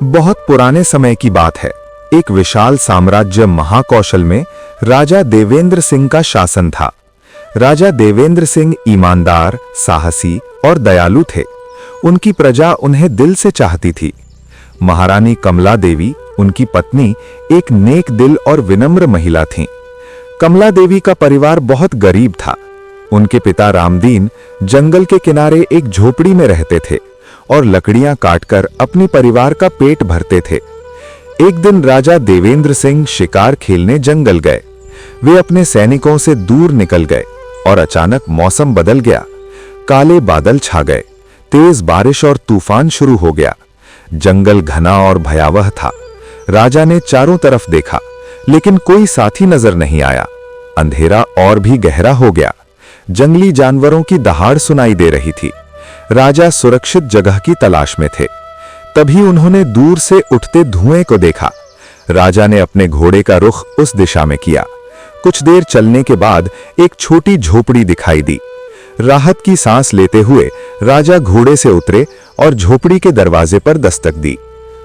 बहुत पुराने समय की बात है। एक विशाल साम्राज्य महाकौशल में राजा देवेंद्र सिंह का शासन था। राजा देवेंद्र सिंह ईमानदार, साहसी और दयालु थे। उनकी प्रजा उन्हें दिल से चाहती थी। महारानी कमला देवी, उनकी पत्नी, एक नेक दिल और विनम्र महिला थीं। कमला देवी का परिवार बहुत गरीब था। उनके पिता रामदीन जंगल के किनारे एक झोपड़ी में रहते थे और लकड़ियां काटकर अपने परिवार का पेट भरते थे। एक दिन राजा देवेंद्र सिंह शिकार खेलने जंगल गए। वे अपने सैनिकों से दूर निकल गए और अचानक मौसम बदल गया। काले बादल छा गए, तेज बारिश और तूफान शुरू हो गया। जंगल घना और भयावह था। राजा ने चारों तरफ देखा, लेकिन कोई साथी नजर नहीं आया। अंधेरा और भी गहरा हो गया। जंगली जानवरों की दहाड़ सुनाई दे रही थी। राजा सुरक्षित जगह की तलाश में थे। तभी उन्होंने दूर से उठते धुएं को देखा। राजा ने अपने घोड़े का रुख उस दिशा में किया। कुछ देर चलने के बाद एक छोटी झोपड़ी दिखाई दी। राहत की सांस लेते हुए राजा घोड़े से उतरे और झोपड़ी के दरवाजे पर दस्तक दी।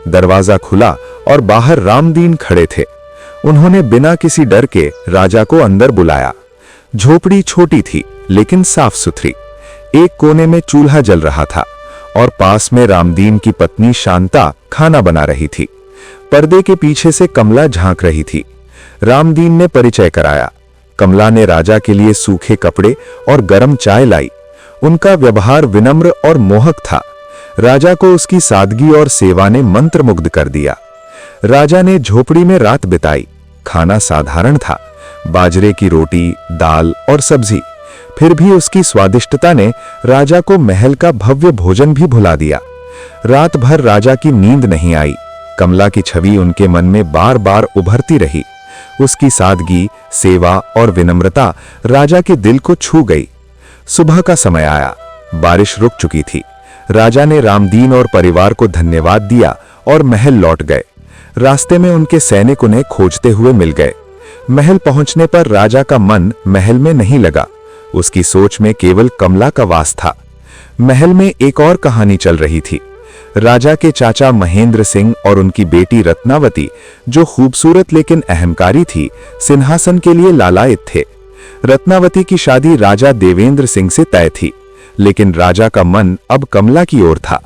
दरवाजा खुला और बाहर रामदीन खड़े थे। उन्होंने बिना किसी डर के राजा को अंदर बुलाया। झोपड़ी छोटी थी लेकिन साफ सुथरी। एक कोने में चूल्हा जल रहा था और पास में रामदीन की पत्नी शांता खाना बना रही थी। पर्दे के पीछे से कमला झांक रही थी। रामदीन ने परिचय कराया। कमला ने राजा के लिए सूखे कपड़े और गर्म चाय लाई। उनका व्यवहार विनम्र और मोहक था। राजा को उसकी सादगी और सेवा ने मंत्रमुग्ध कर दिया। राजा ने झोपड़ी में रात बिताई। खाना साधारण था, बाजरे की रोटी, दाल और सब्जी। फिर भी उसकी स्वादिष्टता ने राजा को महल का भव्य भोजन भी भुला दिया। रात भर राजा की नींद नहीं आई। कमला की छवि उनके मन में बार बार उभरती रही। उसकी सादगी, सेवा और विनम्रता राजा के दिल को छू गई। सुबह का समय आया। बारिश रुक चुकी थी। राजा ने रामदीन और परिवार को धन्यवाद दिया और महल लौट गए। रास्ते में उनके सैनिक उन्हें खोजते हुए मिल गए। महल पहुंचने पर राजा का मन महल में नहीं लगा। उसकी सोच में केवल कमला का वास था। महल में एक और कहानी चल रही थी। राजा के चाचा महेंद्र सिंह और उनकी बेटी रत्नावती, जो खूबसूरत लेकिन अहंकारी थी, सिंहासन के लिए लालायित थे। रत्नावती की शादी राजा देवेंद्र सिंह से तय थी, लेकिन राजा का मन अब कमला की ओर था।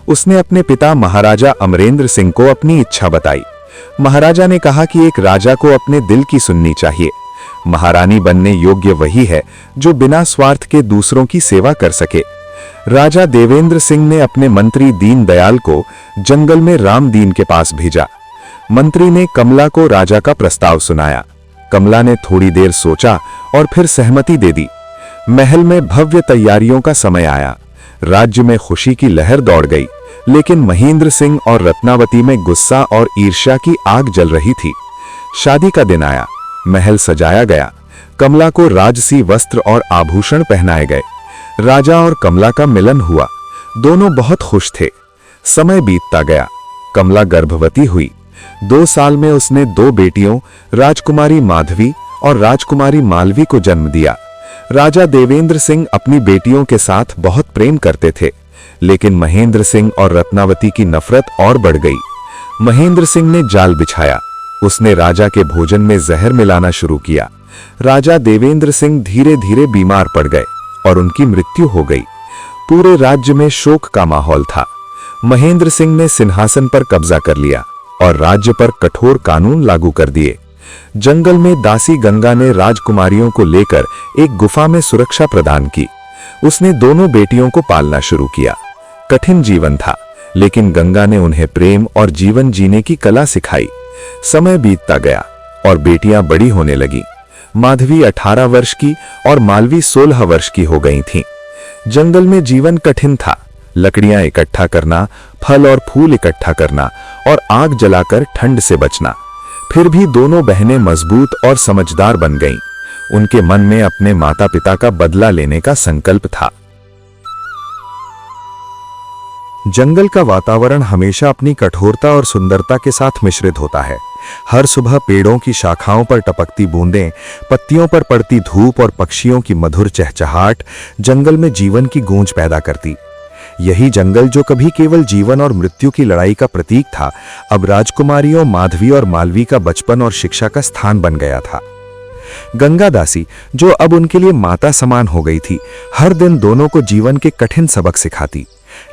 उसने अपने पिता महाराजा अमरेंद्र सिंह को अपनी इच्छा बताई। महाराजा ने कहा कि एक राजा को अपने दिल की सुननी चाहिए। महारानी बनने योग्य वही है जो बिना स्वार्थ के दूसरों की सेवा कर सके। राजा देवेंद्र सिंह ने अपने मंत्री दीनदयाल को जंगल में रामदीन के पास भेजा। मंत्री ने कमला को राजा का प्रस्ताव सुनाया। कमला ने थोड़ी देर सोचा और फिर सहमति दे दी। महल में भव्य तैयारियों का समय आया। राज्य में खुशी की लहर दौड़ गई, लेकिन महेंद्र सिंह और रत्नावती में गुस्सा और ईर्ष्या की आग जल रही थी। शादी का दिन आया। महल सजाया गया। कमला को राजसी वस्त्र और आभूषण पहनाए गए। राजा और कमला का मिलन हुआ। दोनों बहुत खुश थे। समय बीतता गया। कमला गर्भवती हुई। 2 साल में उसने 2 बेटियों, राजकुमारी माधवी और राजकुमारी मालवी को जन्म दिया। राजा देवेंद्र सिंह अपनी बेटियों के साथ बहुत प्रेम करते थे, लेकिन महेंद्र सिंह और रत्नावती की नफरत और बढ़ गई। महेंद्र सिंह ने जाल बिछाया। उसने राजा के भोजन में जहर मिलाना शुरू किया। राजा देवेंद्र सिंह धीरे धीरे बीमार पड़ गए और उनकी मृत्यु हो गई। पूरे राज्य में शोक का माहौल था। महेंद्र सिंह ने सिंहासन पर कब्जा कर लिया और राज्य पर कठोर कानून लागू कर दिए। जंगल में दासी गंगा ने राजकुमारियों को लेकर एक गुफा में सुरक्षा प्रदान की। उसने दोनों बेटियों को पालना शुरू किया। कठिन जीवन था, लेकिन गंगा ने उन्हें प्रेम और जीवन जीने की कला सिखाई। समय बीतता गया और बेटियां बड़ी होने लगी। माधवी 18 वर्ष की और मालवी 16 वर्ष की हो गई थीं। जंगल में जीवन कठिन था। लकड़ियां इकट्ठा करना, फल और फूल इकट्ठा करना और आग जलाकर ठंड से बचना। फिर भी दोनों बहनें मजबूत और समझदार बन गईं। उनके मन में अपने माता पिता का बदला लेने का संकल्प था। जंगल का वातावरण हमेशा अपनी कठोरता और सुंदरता के साथ मिश्रित होता है। हर सुबह पेड़ों की शाखाओं पर टपकती बूंदें, पत्तियों पर पड़ती धूप और पक्षियों की मधुर चहचहाट जंगल में जीवन की गूंज पैदा करती। यही जंगल जो कभी केवल जीवन और मृत्यु की लड़ाई का प्रतीक था, अब राजकुमारियों माधवी और मालवी का बचपन और शिक्षा का स्थान बन गया था। गंगा दासी, जो अब उनके लिए माता समान हो गई थी, हर दिन दोनों को जीवन के कठिन सबक सिखाती।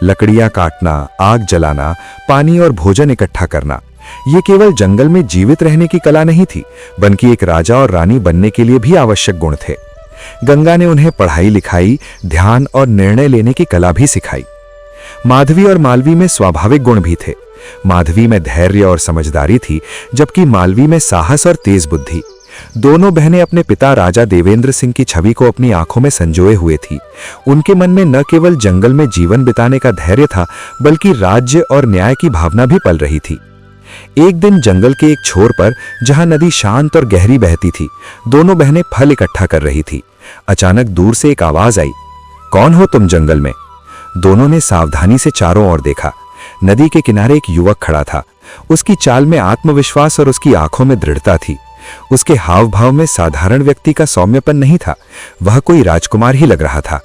लकड़ियां काटना, आग जलाना, पानी और भोजन इकट्ठा करना, ये केवल जंगल में जीवित रहने की कला नहीं थी, बल्कि एक राजा और रानी बनने के लिए भी आवश्यक गुण थे। गंगा ने उन्हें पढ़ाई लिखाई, ध्यान और निर्णय लेने की कला भी सिखाई। माधवी और मालवी में स्वाभाविक गुण भी थे। माधवी में धैर्य और समझदारी थी, जबकि मालवी में साहस और तेज बुद्धि। दोनों बहनें अपने पिता राजा देवेंद्र सिंह की छवि को अपनी आंखों में संजोए हुए थी। उनके मन में न केवल जंगल में जीवन बिताने का धैर्य था, बल्कि राज्य और न्याय की भावना भी पल रही थी। एक दिन जंगल के एक छोर पर, जहां नदी शांत और गहरी बहती थी, दोनों बहनें फल इकट्ठा कर रही थी। अचानक दूर से एक आवाज आई, कौन हो तुम जंगल में? दोनों ने सावधानी से चारों ओर देखा। नदी के किनारे एक युवक खड़ा था। उसकी चाल में आत्मविश्वास और उसकी आंखों में दृढ़ता थी। उसके हाव भाव में साधारण व्यक्ति का सौम्यपन नहीं था, वह कोई राजकुमार ही लग रहा था।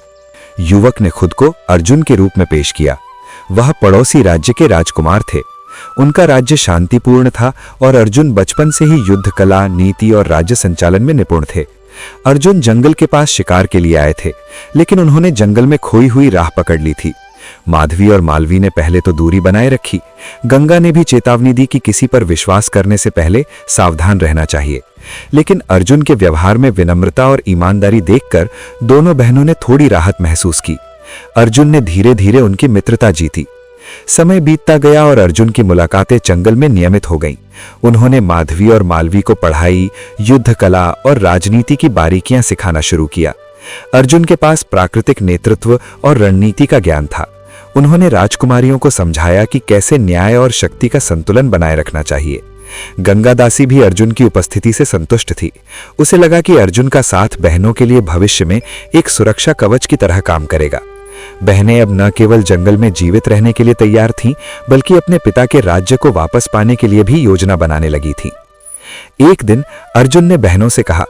युवक ने खुद को अर्जुन के रूप में पेश किया। वह पड़ोसी राज्य के राजकुमार थे। उनका राज्य शांतिपूर्ण था और अर्जुन बचपन से ही युद्ध कला, नीति और राज्य संचालन में निपुण थे। अर्जुन जंगल के पास शिकार के लिए आए थे, लेकिन उन्होंने जंगल में खोई हुई राह पकड़ ली थी। माधवी और मालवी ने पहले तो दूरी बनाए रखी। गंगा ने भी चेतावनी दी कि किसी पर विश्वास करने से पहले सावधान रहना चाहिए। लेकिन अर्जुन के व्यवहार में विनम्रता और ईमानदारी देखकर दोनों बहनों ने थोड़ी राहत महसूस की। अर्जुन ने धीरे धीरे उनकी मित्रता जीती। समय बीतता गया और अर्जुन की मुलाकातें जंगल में नियमित हो गईं। उन्होंने माधवी और मालवी को पढ़ाई, युद्ध कला और राजनीति की बारीकियां सिखाना शुरू किया। अर्जुन के पास प्राकृतिक नेतृत्व और रणनीति का ज्ञान था। उन्होंने राजकुमारियों को समझाया कि कैसे न्याय और शक्ति का संतुलन बनाए रखना चाहिए। गंगा दासी भी अर्जुन की उपस्थिति से संतुष्ट थी। उसे लगा कि अर्जुन का साथ बहनों के लिए भविष्य में एक सुरक्षा कवच की तरह काम करेगा। बहनें अब न केवल जंगल में जीवित रहने के लिए तैयार थीं, बल्कि अपने पिता के राज्य को वापस पाने के लिए भी योजना बनाने लगी थीं। एक दिन अर्जुन ने बहनों से कहा,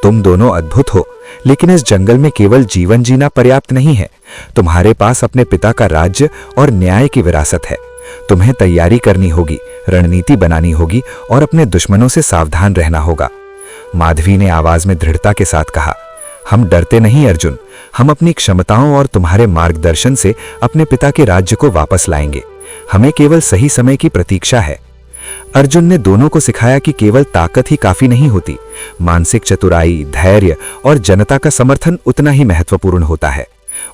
तुम दोनों अद्भुत हो, लेकिन इस जंगल में केवल जीवन जीना पर्याप्त नहीं है। तुम्हारे पास अपने पिता का राज्य और न्याय की विरासत है। तुम्हें तैयारी करनी होगी, रणनीति बनानी होगी और अपने दुश्मनों से सावधान रहना होगा। माधवी ने आवाज में दृढ़ता के साथ कहा, हम डरते नहीं अर्जुन, हम अपनी क्षमताओं और तुम्हारे मार्गदर्शन से अपने पिता के राज्य को वापस लाएंगे। हमें केवल सही समय की प्रतीक्षा है। अर्जुन ने दोनों को सिखाया कि केवल ताकत ही काफी नहीं होती, मानसिक चतुराई, धैर्य और जनता का समर्थन उतना ही महत्वपूर्ण होता है।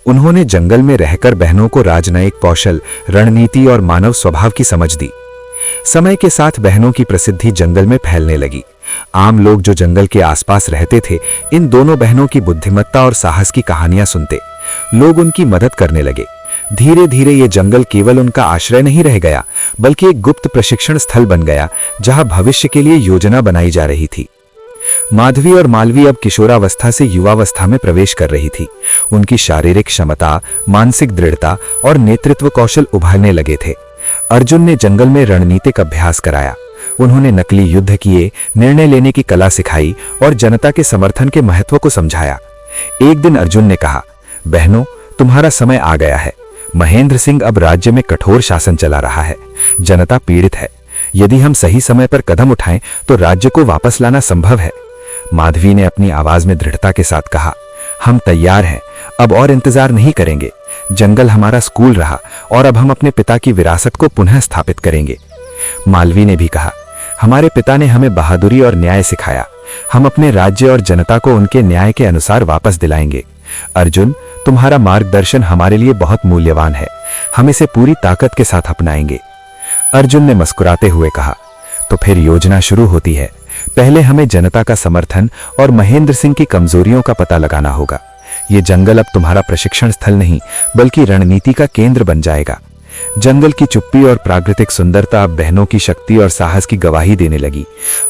उन्होंने जंगल में रहकर बहनों को राजनयिक कौशल, रणनीति और मानव स्वभाव की समझ दी। समय के साथ बहनों की प्रसिद्धि जंगल में फैलने लगी। आम लोग जो जंगल के आसपास रहते थे, इन दोनों बहनों की बुद्धिमत्ता और साहस की कहानियां सुनते। लोग उनकी मदद करने लगे। धीरे धीरे ये जंगल केवल उनका आश्रय नहीं रह गया, बल्कि एक गुप्त प्रशिक्षण स्थल बन गया, जहां भविष्य के लिए योजना बनाई जा रही थी। माधवी और मालवी अब किशोरावस्था से युवावस्था में प्रवेश कर रही थी। उनकी शारीरिक क्षमता, मानसिक दृढ़ता और नेतृत्व कौशल उभरने लगे थे। अर्जुन ने जंगल में रणनीतिक अभ्यास कराया। उन्होंने नकली युद्ध किए, निर्णय लेने की कला सिखाई और जनता के समर्थन के महत्व को समझाया। एक दिन अर्जुन ने कहा, बहनों, तुम्हारा समय आ गया है। महेंद्र सिंह अब राज्य में कठोर शासन चला रहा है। जनता पीड़ित है। यदि हम सही समय पर कदम उठाएं तो राज्य को वापस लाना संभव है। माधवी ने अपनी आवाज में दृढ़ता के साथ कहा, हम तैयार हैं, अब और इंतजार नहीं करेंगे। जंगल हमारा स्कूल रहा और अब हम अपने पिता की विरासत को पुनः स्थापित करेंगे। मालवी ने भी कहा, हमारे पिता ने हमें बहादुरी और न्याय सिखाया। हम अपने राज्य और जनता को उनके न्याय के अनुसार वापस दिलाएंगे। अर्जुन, तुम्हारा मार्गदर्शन हमारे लिए बहुत मूल्यवान है। हम इसे पूरी ताकत के साथ अपनाएंगे। अर्जुन ने मुस्कुराते हुए कहा, तो फिर योजना शुरू होती है। पहले हमें जनता का समर्थन और महेंद्र सिंह की कमजोरियों का पता लगाना होगा। ये जंगल अब तुम्हारा प्रशिक्षण स्थल नहीं, बल्कि रणनीति का केंद्र बन जाएगा। जंगल की चुप्पी और प्राकृतिक सुंदरता अब बहनों की शक्ति और साहस की गवाही देने लगी।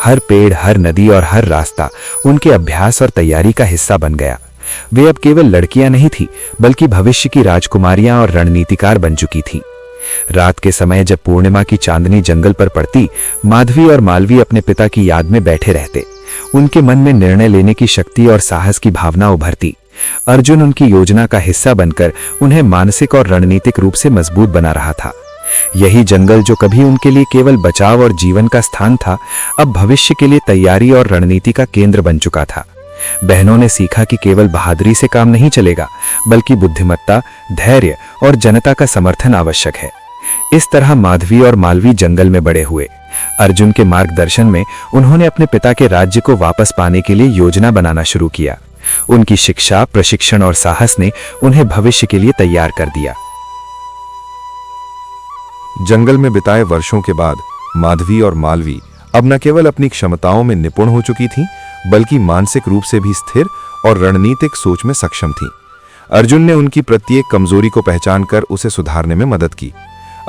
हर पेड़, हर नदी और हर रास्ता उनके अभ्यास और तैयारी का हिस्सा बन गया। वे अब केवल लड़कियां नहीं थी, बल्कि भविष्य की राजकुमारियां और रणनीतिकार बन चुकी थीं। रात के समय जब पूर्णिमा की चांदनी जंगल पर पड़ती, माधवी और मालवी अपने पिता की याद में बैठे रहते। उनके मन में निर्णय लेने की शक्ति और साहस की भावना उभरती। अर्जुन उनकी योजना का हिस्सा बनकर उन्हें मानसिक और रणनीतिक रूप से मजबूत बना रहा था। यही जंगल जो कभी उनके लिए केवल बचाव और जीवन का स्थान था, अब भविष्य के लिए तैयारी और रणनीति का केंद्र बन चुका था। बहनों ने सीखा कि केवल बहादुरी से काम नहीं चलेगा, बल्कि बुद्धिमत्ता, धैर्य और जनता का समर्थन आवश्यक है। इस तरह माधवी और मालवी जंगल में बड़े हुए। अर्जुन के मार्गदर्शन में उन्होंने अपने पिता के राज्य को वापस पाने के लिए योजना बनाना शुरू किया। उनकी शिक्षा, प्रशिक्षण और साहस ने उन्हें भविष्य के लिए तैयार कर दिया। जंगल में बिताए वर्षों के बाद माधवी और मालवी अब न केवल अपनी क्षमताओं में निपुण हो चुकी थीं, बल्कि मानसिक रूप से भी स्थिर और रणनीतिक सोच में सक्षम थीं। अर्जुन ने उनकी प्रत्येक कमजोरी को पहचानकर उसे सुधारने में मदद की।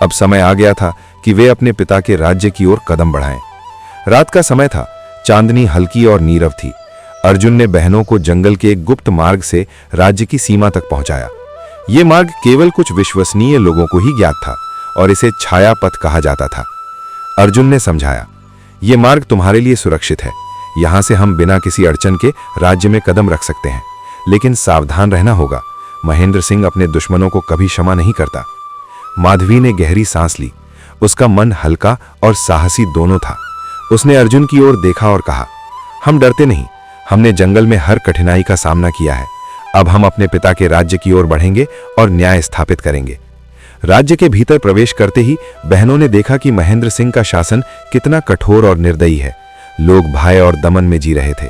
अब समय आ गया था कि वे अपने पिता के राज्य की ओर कदम बढ़ाएं। रात का समय था, चांदनी हल्की और नीरव थी। अर्जुन ने बहनों को जंगल के एक गुप्त मार्ग से राज्य की सीमा तक पहुंचाया। ये मार्ग केवल कुछ विश्वसनीय लोगों को ही ज्ञात था और इसे छाया पथ कहा जाता था। अर्जुन ने समझाया, ये मार्ग तुम्हारे लिए सुरक्षित है। यहां से हम बिना किसी अड़चन के राज्य में कदम रख सकते हैं, लेकिन सावधान रहना होगा। महेंद्र सिंह अपने दुश्मनों को कभी क्षमा नहीं करता। माधवी ने गहरी सांस ली। उसका मन हल्का और साहसी दोनों था। उसने अर्जुन की ओर देखा और कहा, हम डरते नहीं। हमने जंगल में हर कठिनाई का सामना किया है। अब हम अपने पिता के राज्य की ओर बढ़ेंगे और न्याय स्थापित करेंगे। राज्य के भीतर प्रवेश करते ही बहनों ने देखा कि महेंद्र सिंह का शासन कितना कठोर और निर्दयी है। लोग भय और दमन में जी रहे थे।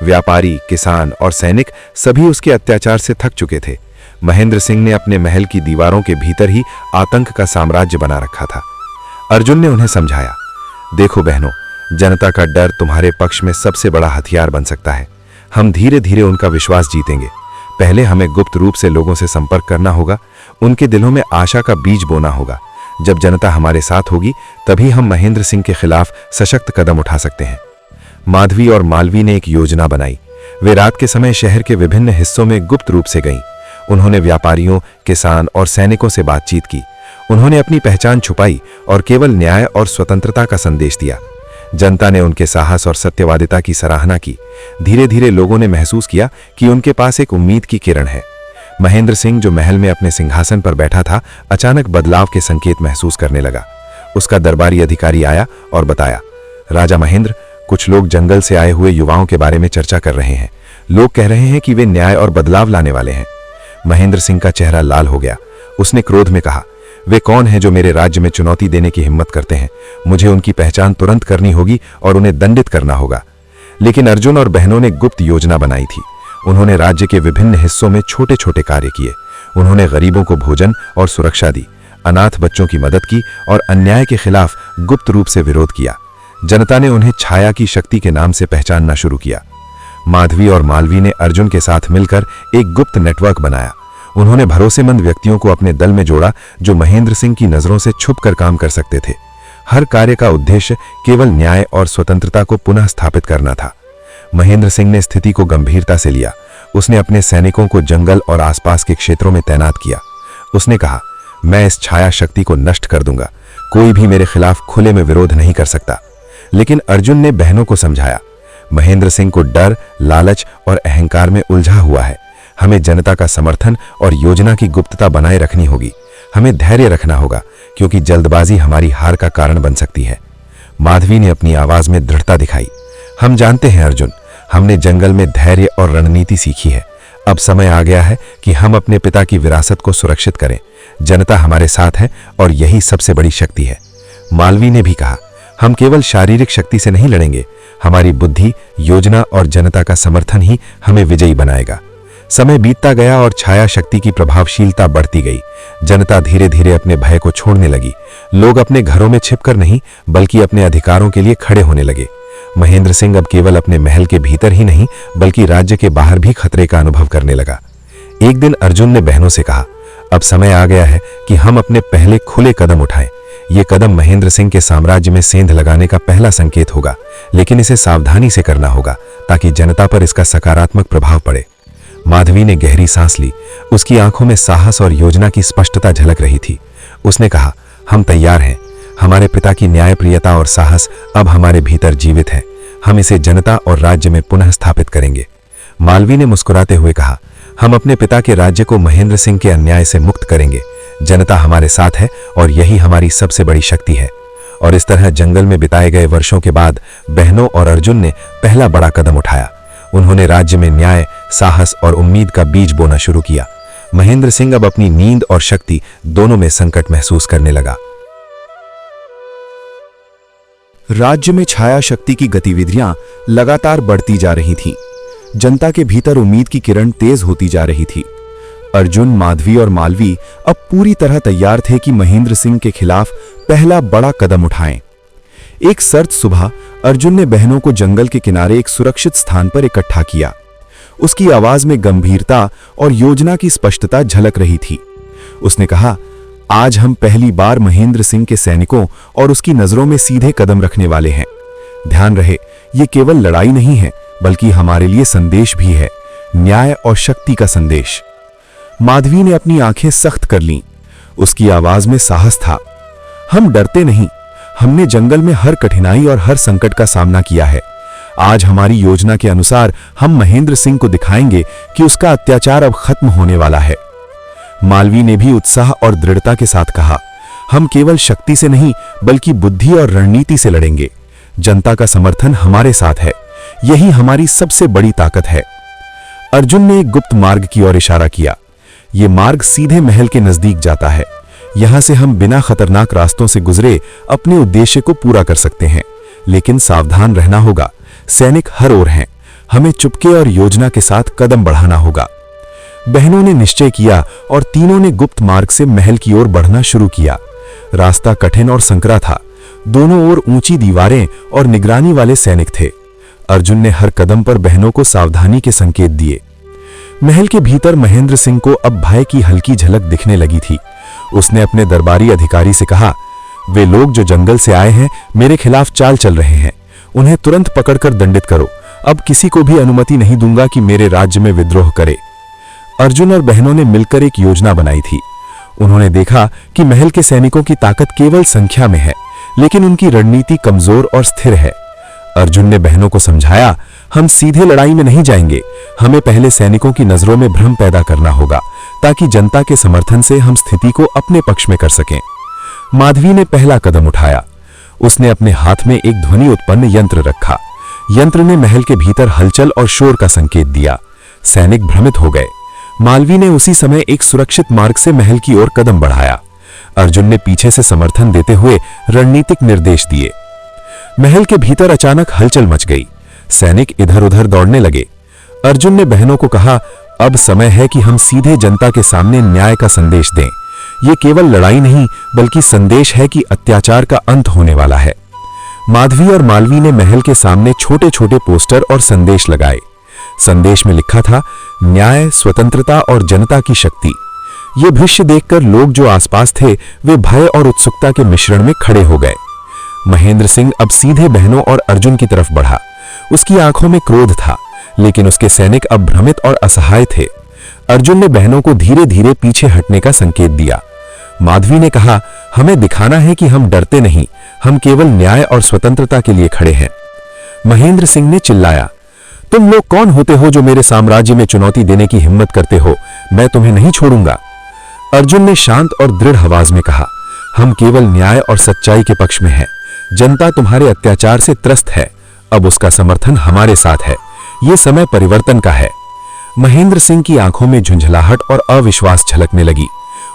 व्यापारी, किसान और सैनिक सभी उसके अत्याचार से थक चुके थे। महेंद्र सिंह ने अपने महल की दीवारों के भीतर ही आतंक का साम्राज्य बना रखा था। अर्जुन ने उन्हें समझाया, देखो बहनों, जनता का डर तुम्हारे पक्ष में सबसे बड़ा हथियार बन सकता है। हम धीरे धीरे उनका विश्वास जीतेंगे। पहले हमें गुप्त रूप से लोगों से संपर्क करना होगा, उनके दिलों में आशा का बीज बोना होगा। जब जनता हमारे साथ होगी, तभी हम महेंद्र सिंह के खिलाफ सशक्त कदम उठा सकते हैं। माधवी और मालवी ने एक योजना बनाई। वे रात के समय शहर के विभिन्न हिस्सों में गुप्त रूप से गईं। उन्होंने व्यापारियों, किसान और सैनिकों से बातचीत की। उन्होंने अपनी पहचान छुपाई और केवल न्याय और स्वतंत्रता का संदेश दिया। जनता ने उनके साहस और सत्यवादिता की सराहना की। धीरे धीरे लोगों ने महसूस किया कि उनके पास एक उम्मीद की किरण है। महेंद्र सिंह, जो महल में अपने सिंहासन पर बैठा था, अचानक बदलाव के संकेत महसूस करने लगा। उसका दरबारी अधिकारी आया और बताया, राजा महेंद्र, कुछ लोग जंगल से आए हुए युवाओं के बारे में चर्चा कर रहे हैं। लोग कह रहे हैं कि वे न्याय और बदलाव लाने वाले हैं। महेंद्र सिंह का चेहरा लाल हो गया। उसने क्रोध में कहा, वे कौन हैं जो मेरे राज्य में चुनौती देने की हिम्मत करते हैं? मुझे उनकी पहचान तुरंत करनी होगी और उन्हें दंडित करना होगा। लेकिन अर्जुन और बहनों ने गुप्त योजना बनाई थी। उन्होंने राज्य के विभिन्न हिस्सों में छोटे छोटे कार्य किए। उन्होंने गरीबों को भोजन और सुरक्षा दी, अनाथ बच्चों की मदद की और अन्याय के खिलाफ गुप्त रूप से विरोध किया। जनता ने उन्हें छाया की शक्ति के नाम से पहचानना शुरू किया। माधवी और मालवी ने अर्जुन के साथ मिलकर एक गुप्त नेटवर्क बनाया। उन्होंने भरोसेमंद व्यक्तियों को अपने दल में जोड़ा जो महेंद्र सिंह की नजरों से छुपकर काम कर सकते थे। हर कार्य का उद्देश्य केवल न्याय और स्वतंत्रता को पुनः स्थापित करना था। महेंद्र सिंह ने स्थिति को गंभीरता से लिया। उसने अपने सैनिकों को जंगल और आसपास के क्षेत्रों में तैनात किया। उसने कहा, मैं इस छाया शक्ति को नष्ट कर दूंगा। कोई भी मेरे खिलाफ खुले में विरोध नहीं कर सकता। लेकिन अर्जुन ने बहनों को समझाया, महेंद्र सिंह को डर, लालच और अहंकार में उलझा हुआ है। हमें जनता का समर्थन और योजना की गुप्तता बनाए रखनी होगी। हमें धैर्य रखना होगा, क्योंकि जल्दबाजी हमारी हार का कारण बन सकती है। माधवी ने अपनी आवाज में दृढ़ता दिखाई, हम जानते हैं अर्जुन, हमने जंगल में धैर्य और रणनीति सीखी है। अब समय आ गया है कि हम अपने पिता की विरासत को सुरक्षित करें। जनता हमारे साथ है और यही सबसे बड़ी शक्ति है। मालवी ने भी कहा, हम केवल शारीरिक शक्ति से नहीं लड़ेंगे। हमारी बुद्धि, योजना और जनता का समर्थन ही हमें विजयी बनाएगा। समय बीतता गया और छाया शक्ति की प्रभावशीलता बढ़ती गई। जनता धीरे धीरे अपने भय को छोड़ने लगी। लोग अपने घरों में छिपकर नहीं, बल्कि अपने अधिकारों के लिए खड़े होने लगे। महेंद्र सिंह अब केवल अपने महल के भीतर ही नहीं, बल्कि राज्य के बाहर भी खतरे का अनुभव करने लगा। एक दिन अर्जुन ने बहनों से कहा, अब समय आ गया है कि हम अपने पहले खुले कदम उठाएं। ये कदम महेंद्र सिंह के साम्राज्य में सेंध लगाने का पहला संकेत होगा, लेकिन इसे सावधानी से करना होगा ताकि जनता पर इसका सकारात्मक प्रभाव पड़े। माधवी ने गहरी सांस ली। उसकी आंखों में साहस और योजना की स्पष्टता झलक रही थी। उसने कहा, हम तैयार हैं। हमारे पिता की न्यायप्रियता और साहस अब हमारे भीतर जीवित है। हम इसे जनता और राज्य में पुनः स्थापित करेंगे। मालवी ने मुस्कुराते हुए कहा, हम अपने पिता के राज्य को महेंद्र सिंह के अन्याय से मुक्त करेंगे। जनता हमारे साथ है और यही हमारी सबसे बड़ी शक्ति है। और इस तरह जंगल में बिताए गए वर्षों के बाद बहनों और अर्जुन ने पहला बड़ा कदम उठाया। उन्होंने राज्य में न्याय, साहस और उम्मीद का बीज बोना शुरू किया। महेंद्र सिंह अब अपनी नींद और शक्ति दोनों में संकट महसूस करने लगा। राज्य में छाया शक्ति की गतिविधियां लगातार बढ़ती जा रही थीं। जनता के भीतर उम्मीद की किरण तेज होती जा रही थी। अर्जुन, माधवी और मालवी अब पूरी तरह तैयार थे कि महेंद्र सिंह के खिलाफ पहला बड़ा कदम उठाएं। एक सर्द सुबह अर्जुन ने बहनों को जंगल के किनारे एक सुरक्षित स्थान पर इकट्ठा किया। उसकी आवाज में गंभीरता और योजना की स्पष्टता झलक रही थी। उसने कहा, आज हम पहली बार महेंद्र सिंह के सैनिकों और उसकी नजरों में सीधे कदम रखने वाले हैं। ध्यान रहे, ये केवल लड़ाई नहीं है, बल्कि हमारे लिए संदेश भी है, न्याय और शक्ति का संदेश। माधवी ने अपनी आंखें सख्त कर लीं। उसकी आवाज में साहस था। हम डरते नहीं, हमने जंगल में हर कठिनाई और हर संकट का सामना किया है। आज हमारी योजना के अनुसार हम महेंद्र सिंह को दिखाएंगे कि उसका अत्याचार अब खत्म होने वाला है। मालवी ने भी उत्साह और दृढ़ता के साथ कहा, हम केवल शक्ति से नहीं बल्कि बुद्धि और रणनीति से लड़ेंगे। जनता का समर्थन हमारे साथ है, यही हमारी सबसे बड़ी ताकत है। अर्जुन ने एक गुप्त मार्ग की ओर इशारा किया। यह मार्ग सीधे महल के नजदीक जाता है। यहां से हम बिना खतरनाक रास्तों से गुजरे अपने उद्देश्य को पूरा कर सकते हैं। लेकिन सावधान रहना होगा, सैनिक हर ओर हैं। हमें चुपके और योजना के साथ कदम बढ़ाना होगा। बहनों ने निश्चय किया और तीनों ने गुप्त मार्ग से महल की ओर बढ़ना शुरू किया। रास्ता कठिन और संकरा था। दोनों ओर ऊंची दीवारें और निगरानी वाले सैनिक थे। अर्जुन ने हर कदम पर बहनों को सावधानी के संकेत दिए। महल के भीतर महेंद्र सिंह को अब भय की हल्की झलक दिखने लगी थी। उसने अपने दरबारी अधिकारी से कहा, वे लोग जो जंगल से आए हैं मेरे खिलाफ चाल चल रहे हैं। उन्हें तुरंत पकड़कर दंडित करो। अब किसी को भी अनुमति नहीं दूंगा कि मेरे राज्य में विद्रोह करे। अर्जुन और बहनों ने मिलकर एक योजना बनाई थी। उन्होंने देखा कि महल के सैनिकों की ताकत केवल संख्या में है, लेकिन उनकी रणनीति कमजोर और स्थिर है। अर्जुन ने बहनों को समझाया, हम सीधे लड़ाई में नहीं जाएंगे। हमें पहले सैनिकों की नजरों में भ्रम पैदा करना होगा, ताकि जनता के समर्थन से हम स्थिति को अपने पक्ष में कर सकें। माधवी ने पहला कदम उठाया। उसने अपने हाथ में एक ध्वनि उत्पन्न यंत्र रखा। यंत्र ने महल के भीतर हलचल और शोर का संकेत दिया। सैनिक भ्रमित हो गए। मालवी ने उसी समय एक सुरक्षित मार्ग से महल की ओर कदम बढ़ाया। अर्जुन ने पीछे से समर्थन देते हुए रणनीतिक निर्देश दिए। महल के भीतर अचानक हलचल मच गई। सैनिक इधर उधर दौड़ने लगे। अर्जुन ने बहनों को कहा, अब समय है कि हम सीधे जनता के सामने न्याय का संदेश दें। यह केवल लड़ाई नहीं बल्कि संदेश है कि अत्याचार का अंत होने वाला है। माधवी और मालवी ने महल के सामने छोटे छोटे पोस्टर और संदेश लगाए। संदेश में लिखा था, न्याय, स्वतंत्रता और जनता की शक्ति। ये दृश्य देखकर लोग जो आसपास थे वे भय और उत्सुकता के मिश्रण में खड़े हो गए। महेंद्र सिंह अब सीधे बहनों और अर्जुन की तरफ बढ़ा। उसकी आंखों में क्रोध था, लेकिन उसके सैनिक अब भ्रमित और असहाय थे। अर्जुन ने बहनों को धीरे धीरे पीछे हटने का संकेत दिया। माधवी ने कहा, हमें दिखाना है कि हम डरते नहीं, हम केवल न्याय और स्वतंत्रता के लिए खड़े हैं। महेंद्र सिंह ने चिल्लाया, तुम लोग कौन होते हो जो मेरे साम्राज्य में चुनौती देने की हिम्मत करते हो? मैं तुम्हें नहीं छोड़ूंगा। अर्जुन ने शांत और दृढ़ आवाज में कहा, हम केवल न्याय और सच्चाई के पक्ष में हैं। जनता तुम्हारे अत्याचार से त्रस्त है, अब उसका समर्थन हमारे साथ है। ये समय परिवर्तन का है। महेंद्र सिंह की आंखों में झुंझलाहट और अविश्वास झलकने लगी।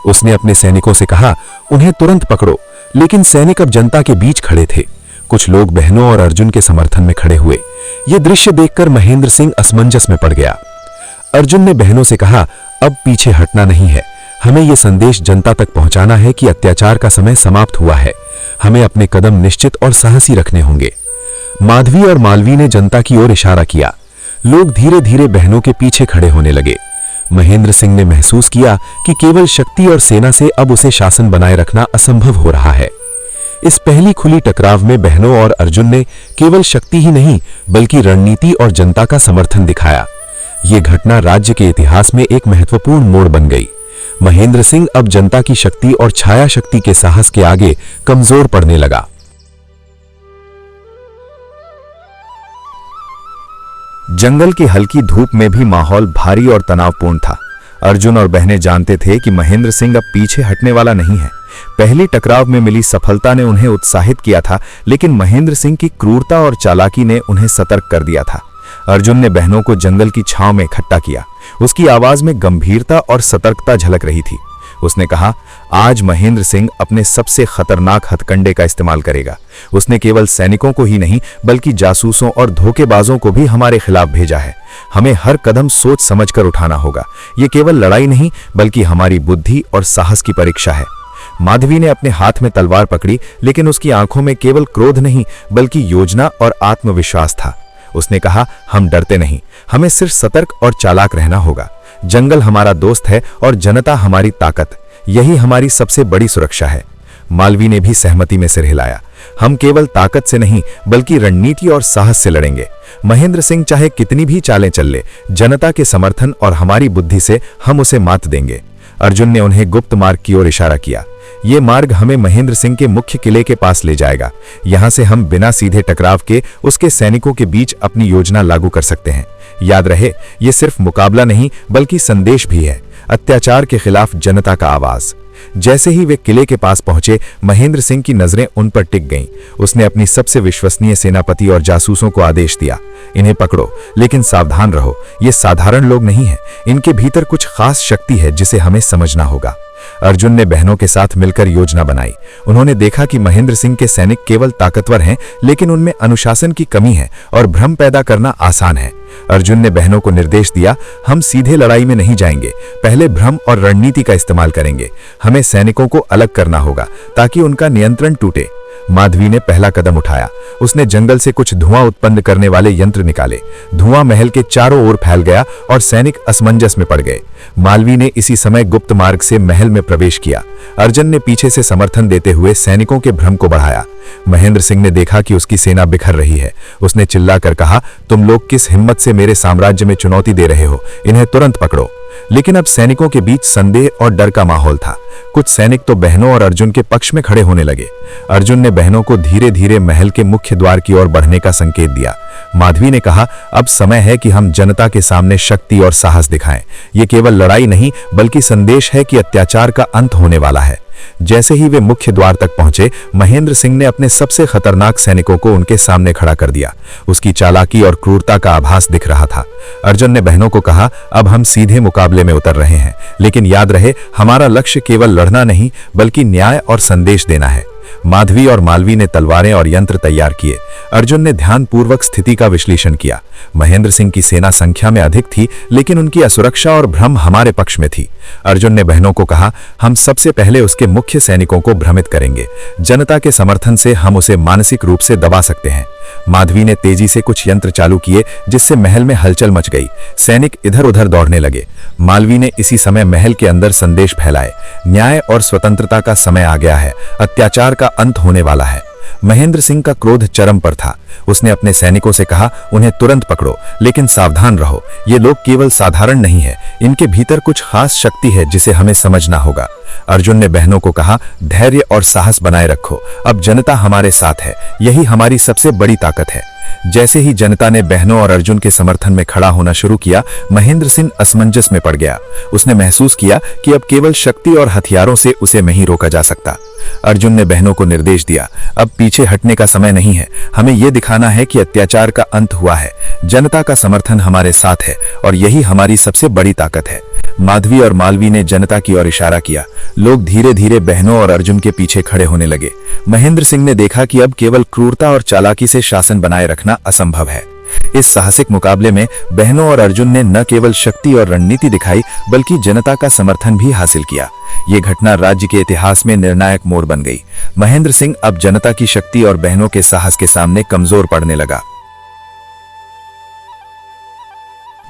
उसने अपने सैनिकों से कहा, उन्हें तुरंत पकड़ो। लेकिन सैनिक अब जनता के बीच खड़े थे। कुछ लोग बहनों और अर्जुन के समर्थन में खड़े हुए। यह दृश्य देखकर महेंद्र सिंह असमंजस में पड़ गया। अर्जुन ने बहनों से कहा, अब पीछे हटना नहीं है। हमें यह संदेश जनता तक पहुंचाना है कि अत्याचार का समय समाप्त हुआ है। हमें अपने कदम निश्चित और साहसी रखने होंगे। माधवी और मालवी ने जनता की ओर इशारा किया। लोग धीरे धीरे बहनों के पीछे खड़े होने लगे। महेंद्र सिंह ने महसूस किया कि केवल शक्ति और सेना से अब उसे शासन बनाए रखना असंभव हो रहा है। इस पहली खुली टकराव में बहनों और अर्जुन ने केवल शक्ति ही नहीं बल्कि रणनीति और जनता का समर्थन दिखाया। यह घटना राज्य के इतिहास में एक महत्वपूर्ण मोड़ बन गई। महेंद्र सिंह अब जनता की शक्ति और छाया शक्ति के साहस के आगे कमजोर पड़ने लगा। जंगल की हल्की धूप में भी माहौल भारी और तनावपूर्ण था। अर्जुन और बहनें जानते थे कि महेंद्र सिंह अब पीछे हटने वाला नहीं है। पहली टकराव में मिली सफलता ने उन्हें उत्साहित किया था, लेकिन महेंद्र सिंह की क्रूरता और चालाकी ने उन्हें सतर्क कर दिया था। अर्जुन ने बहनों को जंगल की छांव में इकट्ठा किया। उसकी आवाज में गंभीरता और सतर्कता झलक रही थी। उसने कहा, आज महेंद्र सिंह अपने सबसे खतरनाक हथकंडे का इस्तेमाल करेगा। उसने केवल सैनिकों को ही नहीं बल्कि जासूसों और धोखेबाजों को भी हमारे खिलाफ भेजा है। हमें हर कदम सोच समझकर उठाना होगा। ये केवल लड़ाई नहीं बल्कि हमारी बुद्धि और साहस की परीक्षा है। माधवी ने अपने हाथ में तलवार पकड़ी, लेकिन उसकी आंखों में केवल क्रोध नहीं बल्कि योजना और आत्मविश्वास था। उसने कहा, हम डरते नहीं, हमें सिर्फ सतर्क और चालाक रहना होगा। जंगल हमारा दोस्त है और जनता हमारी ताकत। यही हमारी सबसे बड़ी सुरक्षा है। मालवी ने भी सहमति में सिर हिलाया। हम केवल ताकत से नहीं बल्कि रणनीति और साहस से लड़ेंगे। महेंद्र सिंह चाहे कितनी भी चालें चल ले, जनता के समर्थन और हमारी बुद्धि से हम उसे मात देंगे। अर्जुन ने उन्हें गुप्त मार्ग की ओर इशारा किया। ये मार्ग हमें महेंद्र सिंह के मुख्य किले के पास ले जाएगा। यहां से हम बिना सीधे टकराव के उसके सैनिकों के बीच अपनी योजना लागू कर सकते हैं। याद रहे, ये सिर्फ मुकाबला नहीं बल्कि संदेश भी है, अत्याचार के खिलाफ जनता का आवाज। जैसे ही वे किले के पास पहुंचे, महेंद्र सिंह की नजरें उन पर टिक गईं। उसने अपनी सबसे विश्वसनीय सेनापति और जासूसों को आदेश दिया, इन्हें पकड़ो, लेकिन सावधान रहो। ये साधारण लोग नहीं हैं, इनके भीतर कुछ खास शक्ति है जिसे हमें समझना होगा। अर्जुन ने बहनों के साथ मिलकर योजना बनाई। उन्होंने देखा कि महेंद्र सिंह के सैनिक केवल ताकतवर हैं, लेकिन उनमें अनुशासन की कमी है और भ्रम पैदा करना आसान है। अर्जुन ने बहनों को निर्देश दिया, हम सीधे लड़ाई में नहीं जाएंगे, पहले भ्रम और रणनीति का इस्तेमाल करेंगे। हमें सैनिकों को अलग करना होगा ताकि उनका नियंत्रण टूटे। माधवी ने पहला कदम उठाया। उसने जंगल से कुछ धुआं उत्पन्न करने वाले यंत्र निकाले। धुआं महल के चारों ओर फैल गया और सैनिक असमंजस में पड़ गए। मालवी ने इसी समय गुप्त मार्ग से महल में प्रवेश किया। अर्जुन ने पीछे से समर्थन देते हुए सैनिकों के भ्रम को बढ़ाया। महेंद्र सिंह ने देखा कि उसकी सेना बिखर रही है। उसने चिल्लाकर कहा, तुम लोग किस हिम्मत से मेरे साम्राज्य में चुनौती दे रहे हो? इन्हें तुरंत पकड़ो। लेकिन अब सैनिकों के बीच संदेह और डर का माहौल था। कुछ सैनिक तो बहनों और अर्जुन के पक्ष में खड़े होने लगे। अर्जुन ने बहनों को धीरे धीरे महल के मुख्य द्वार की ओर बढ़ने का संकेत दिया। माधवी ने कहा, अब समय है कि हम जनता के सामने शक्ति और साहस दिखाएं। ये केवल लड़ाई नहीं बल्कि संदेश है कि अत्याचार का अंत होने वाला है। जैसे ही वे मुख्य द्वार तक पहुंचे, महेंद्र सिंह ने अपने सबसे खतरनाक सैनिकों को उनके सामने खड़ा कर दिया। उसकी चालाकी और क्रूरता का आभास दिख रहा था। अर्जुन ने बहनों को कहा, अब हम सीधे मुकाबले में उतर रहे हैं, लेकिन याद रहे, हमारा लक्ष्य केवल लड़ना नहीं बल्कि न्याय और संदेश देना है। माधवी और मालवी ने तलवारें और यंत्र तैयार किए। अर्जुन ने ध्यानपूर्वक स्थिति का विश्लेषण किया। महेंद्र सिंह की सेना संख्या में अधिक थी, लेकिन उनकी असुरक्षा और भ्रम हमारे पक्ष में थी। अर्जुन ने बहनों को कहा, हम सबसे पहले उसके मुख्य सैनिकों को भ्रमित करेंगे। जनता के समर्थन से हम उसे मानसिक रूप से दबा सकते हैं। माधवी ने तेजी से कुछ यंत्र चालू किए, जिससे महल में हलचल मच गई। सैनिक इधर उधर दौड़ने लगे। मालवी ने इसी समय महल के अंदर संदेश फैलाए, न्याय और स्वतंत्रता का समय आ गया है, अत्याचार का अंत होने वाला है। महेंद्र सिंह का क्रोध चरम पर था। उसने अपने सैनिकों से कहा, उन्हें तुरंत पकड़ो, लेकिन सावधान रहो। ये लोग केवल साधारण नहीं है, इनके भीतर कुछ खास शक्ति है जिसे हमें समझना होगा। अर्जुन ने बहनों को कहा, धैर्य और साहस बनाए रखो। अब जनता हमारे साथ है, यही हमारी सबसे बड़ी ताकत है। जैसे ही जनता ने बहनों और अर्जुन के समर्थन में खड़ा होना शुरू किया, महेंद्र सिंह असमंजस में पड़ गया। उसने महसूस किया कि अब केवल शक्ति और हथियारों से उसे नहीं रोका जा सकता। अर्जुन ने बहनों को निर्देश दिया, अब पीछे हटने का समय नहीं है। हमें यह दिखाना है कि अत्याचार का अंत हुआ है, जनता का समर्थन हमारे साथ है और यही हमारी सबसे बड़ी ताकत है। माधवी और मालवी ने जनता की ओर इशारा किया। लोग धीरे धीरे बहनों और अर्जुन के पीछे खड़े होने लगे। महेंद्र सिंह ने देखा कि अब केवल क्रूरता और चालाकी से शासन बनाए रखना असंभव है। इस साहसिक मुकाबले में बहनों और अर्जुन ने न केवल शक्ति और रणनीति दिखाई बल्कि जनता का समर्थन भी हासिल किया। ये घटना राज्य के इतिहास में निर्णायक मोड़ बन गई। महेंद्र सिंह अब जनता की शक्ति और बहनों के साहस के सामने कमजोर पड़ने लगा।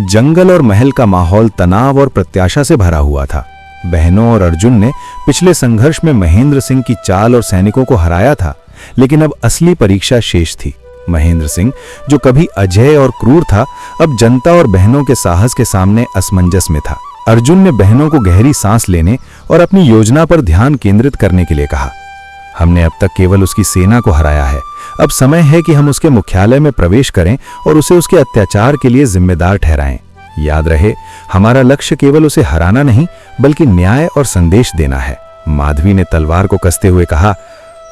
जंगल और महल का माहौल तनाव और प्रत्याशा से भरा हुआ था। बहनों और अर्जुन ने पिछले संघर्ष में महेंद्र सिंह की चाल और सैनिकों को हराया था, लेकिन अब असली परीक्षा शेष थी। महेंद्र सिंह, जो कभी अजय और क्रूर था, अब जनता और बहनों के साहस के सामने असमंजस में था। अर्जुन ने बहनों को गहरी सांस लेने और अपनी योजना पर ध्यान केंद्रित करने के लिए कहा। हमने अब तक केवल उसकी सेना को हराया है, अब समय है कि हम उसके मुख्यालय में प्रवेश करें और उसे उसके अत्याचार के लिए जिम्मेदार ठहराएं। याद रहे, हमारा लक्ष्य केवल उसे हराना नहीं बल्कि न्याय और संदेश देना है। माधवी ने तलवार को कसते हुए कहा,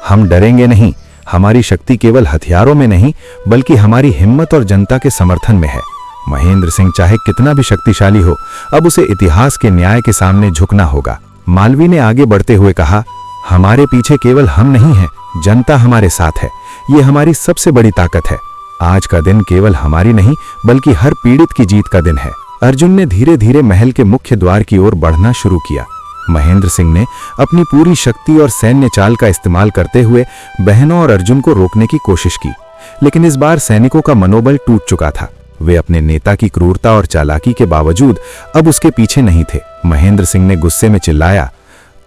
हम डरेंगे नहीं। हमारी शक्ति केवल हथियारों में नहीं बल्कि हमारी हिम्मत और जनता के समर्थन में है। महेंद्र सिंह चाहे कितना भी शक्तिशाली हो, अब उसे इतिहास के न्याय के सामने झुकना होगा। मालवी ने आगे बढ़ते हुए कहा, हमारे पीछे केवल हम नहीं हैं, जनता हमारे साथ है। ये हमारी सबसे बड़ी ताकत है। आज का दिन केवल हमारी नहीं बल्कि हर पीड़ित की जीत का दिन है। अर्जुन ने धीरे धीरे महल के मुख्य द्वार की ओर बढ़ना शुरू किया। महेंद्र सिंह ने अपनी पूरी शक्ति और सैन्य चाल का इस्तेमाल करते हुए बहनों और अर्जुन को रोकने की कोशिश की, लेकिन इस बार सैनिकों का मनोबल टूट चुका था। वे अपने नेता की क्रूरता और चालाकी के बावजूद अब उसके पीछे नहीं थे। महेंद्र सिंह ने गुस्से में चिल्लाया,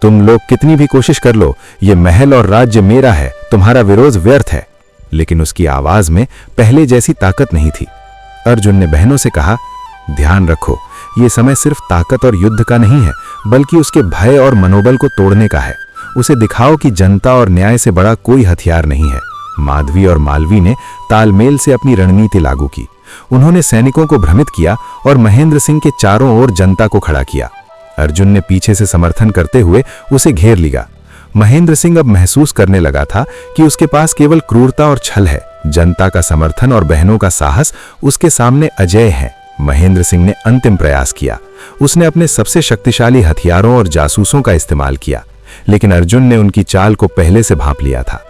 तुम लोग कितनी भी कोशिश कर लो, ये महल और राज्य मेरा है, तुम्हारा विरोध व्यर्थ है। लेकिन उसकी आवाज में पहले जैसी ताकत नहीं थी। अर्जुन ने बहनों से कहा, ध्यान रखो, ये समय सिर्फ ताकत और युद्ध का नहीं है बल्कि उसके भय और मनोबल को तोड़ने का है। उसे दिखाओ कि जनता और न्याय से बड़ा कोई हथियार नहीं है। माधवी और मालवी ने तालमेल से अपनी रणनीति लागू की। उन्होंने सैनिकों को भ्रमित किया और महेंद्र सिंह के चारों ओर जनता को खड़ा किया। अर्जुन ने पीछे से समर्थन करते हुए उसे घेर लिया। महेंद्र सिंह अब महसूस करने लगा था कि उसके पास केवल क्रूरता और छल है। जनता का समर्थन और बहनों का साहस उसके सामने अजेय है। महेंद्र सिंह ने अंतिम प्रयास किया। उसने अपने सबसे शक्तिशाली हथियारों और जासूसों का इस्तेमाल किया, लेकिन अर्जुन ने उनकी चाल को पहले से भांप लिया था।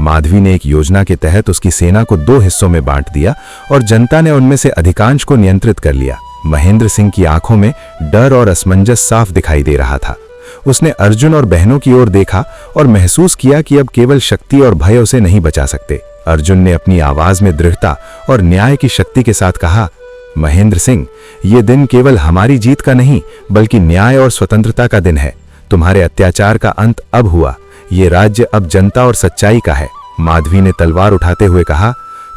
माधवी ने एक योजना के तहत उसकी सेना को 2 हिस्सों में बांट दिया और जनता ने उनमें से अधिकांश को नियंत्रित कर लिया। महेंद्र सिंह की आंखों में डर और असमंजस साफ दिखाई दे रहा था। उसने अर्जुन और बहनों की ओर देखा और महसूस किया कि अब केवल शक्ति और भय उसे नहीं बचा सकते। अर्जुन ने अपनी आवाज में दृढ़ता और न्याय की शक्ति के साथ कहा, महेंद्र सिंह, ये दिन केवल हमारी जीत का नहीं बल्कि न्याय और स्वतंत्रता का दिन है। तुम्हारे अत्याचार का अंत अब हुआ। ये राज्य अब जनता और सच्चाई का है। माधवी ने तलवार उठाते हुए कहा,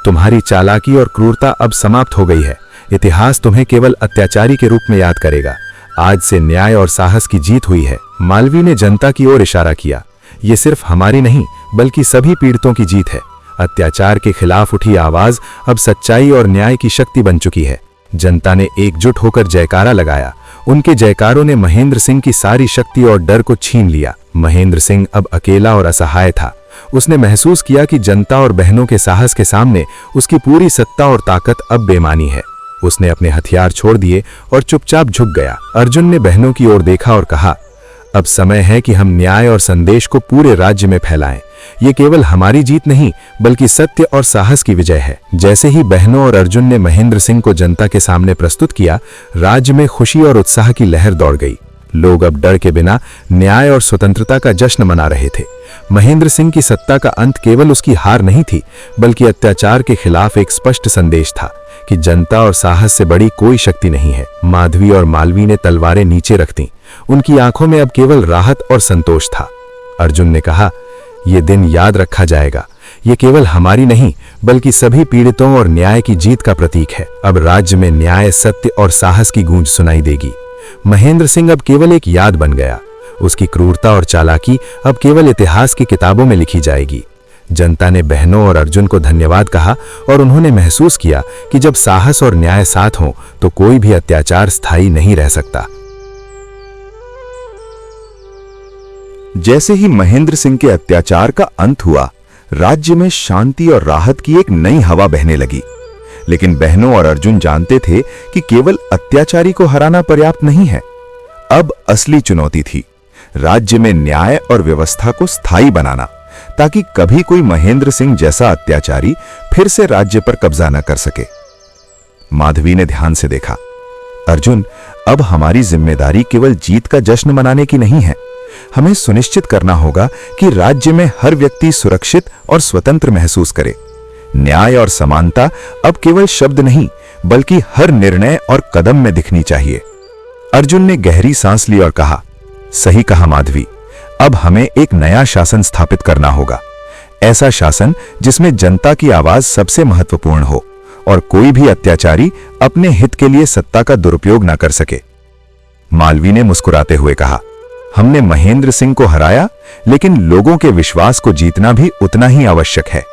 तुम्हारी चालाकी और क्रूरता अब समाप्त हो गई है। इतिहास तुम्हें केवल अत्याचारी के रूप में याद करेगा। आज से न्याय और साहस की जीत हुई है। मालवी ने जनता की ओर इशारा किया, ये सिर्फ हमारी नहीं बल्कि सभी पीड़ितों की जीत है। अत्याचार के खिलाफ उठी आवाज अब सच्चाई और न्याय की शक्ति बन चुकी है। जनता ने एकजुट होकर जयकारा लगाया। उनके जयकारों ने महेंद्र सिंह की सारी शक्ति और डर को छीन लिया। महेंद्र सिंह अब अकेला और असहाय था। उसने महसूस किया कि जनता और बहनों के साहस के सामने उसकी पूरी सत्ता और ताकत अब बेमानी है। उसने अपने हथियार छोड़ दिए और चुपचाप झुक गया। अर्जुन ने बहनों की ओर देखा और कहा, अब समय है कि हम न्याय और संदेश को पूरे राज्य में फैलाएं। ये केवल हमारी जीत नहीं बल्कि सत्य और साहस की विजय है। जैसे ही बहनों और अर्जुन ने महेंद्र सिंह को जनता के सामने प्रस्तुत किया, राज्य में खुशी और उत्साह की लहर दौड़ गई। लोग अब डर के बिना न्याय और स्वतंत्रता का जश्न मना रहे थे। महेंद्र सिंह की सत्ता का अंत केवल उसकी हार नहीं थी बल्कि अत्याचार के खिलाफ एक स्पष्ट संदेश था कि जनता और साहस से बड़ी कोई शक्ति नहीं है। माधवी और मालवी ने तलवारें नीचे रख दी। उनकी आंखों में अब केवल राहत और संतोष था। अर्जुन ने कहा, ये दिन याद रखा जाएगा। ये केवल हमारी नहीं बल्कि सभी पीड़ितों और न्याय की जीत का प्रतीक है। अब राज्य में न्याय, सत्य और साहस की गूंज सुनाई देगी। महेंद्र सिंह अब केवल एक याद बन गया। उसकी क्रूरता और चालाकी अब केवल इतिहास की किताबों में लिखी जाएगी। जनता ने बहनों और अर्जुन को धन्यवाद कहा और उन्होंने महसूस किया कि जब साहस और न्याय साथ हों तो कोई भी अत्याचार स्थायी नहीं रह सकता। जैसे ही महेंद्र सिंह के अत्याचार का अंत हुआ, राज्य में शांति और राहत की एक नई हवा बहने लगी। लेकिन बहनों और अर्जुन जानते थे कि केवल अत्याचारी को हराना पर्याप्त नहीं है। अब असली चुनौती थी राज्य में न्याय और व्यवस्था को स्थायी बनाना, ताकि कभी कोई महेंद्र सिंह जैसा अत्याचारी फिर से राज्य पर कब्जा न कर सके। माधवी ने ध्यान से देखा, अर्जुन, अब हमारी जिम्मेदारी केवल जीत का जश्न मनाने की नहीं है। हमें सुनिश्चित करना होगा कि राज्य में हर व्यक्ति सुरक्षित और स्वतंत्र महसूस करे। न्याय और समानता अब केवल शब्द नहीं बल्कि हर निर्णय और कदम में दिखनी चाहिए। अर्जुन ने गहरी सांस ली और कहा, सही कहा माधवी, अब हमें एक नया शासन स्थापित करना होगा। ऐसा शासन जिसमें जनता की आवाज सबसे महत्वपूर्ण हो और कोई भी अत्याचारी अपने हित के लिए सत्ता का दुरुपयोग न कर सके। मालवी ने मुस्कुराते हुए कहा, हमने महेंद्र सिंह को हराया, लेकिन लोगों के विश्वास को जीतना भी उतना ही आवश्यक है।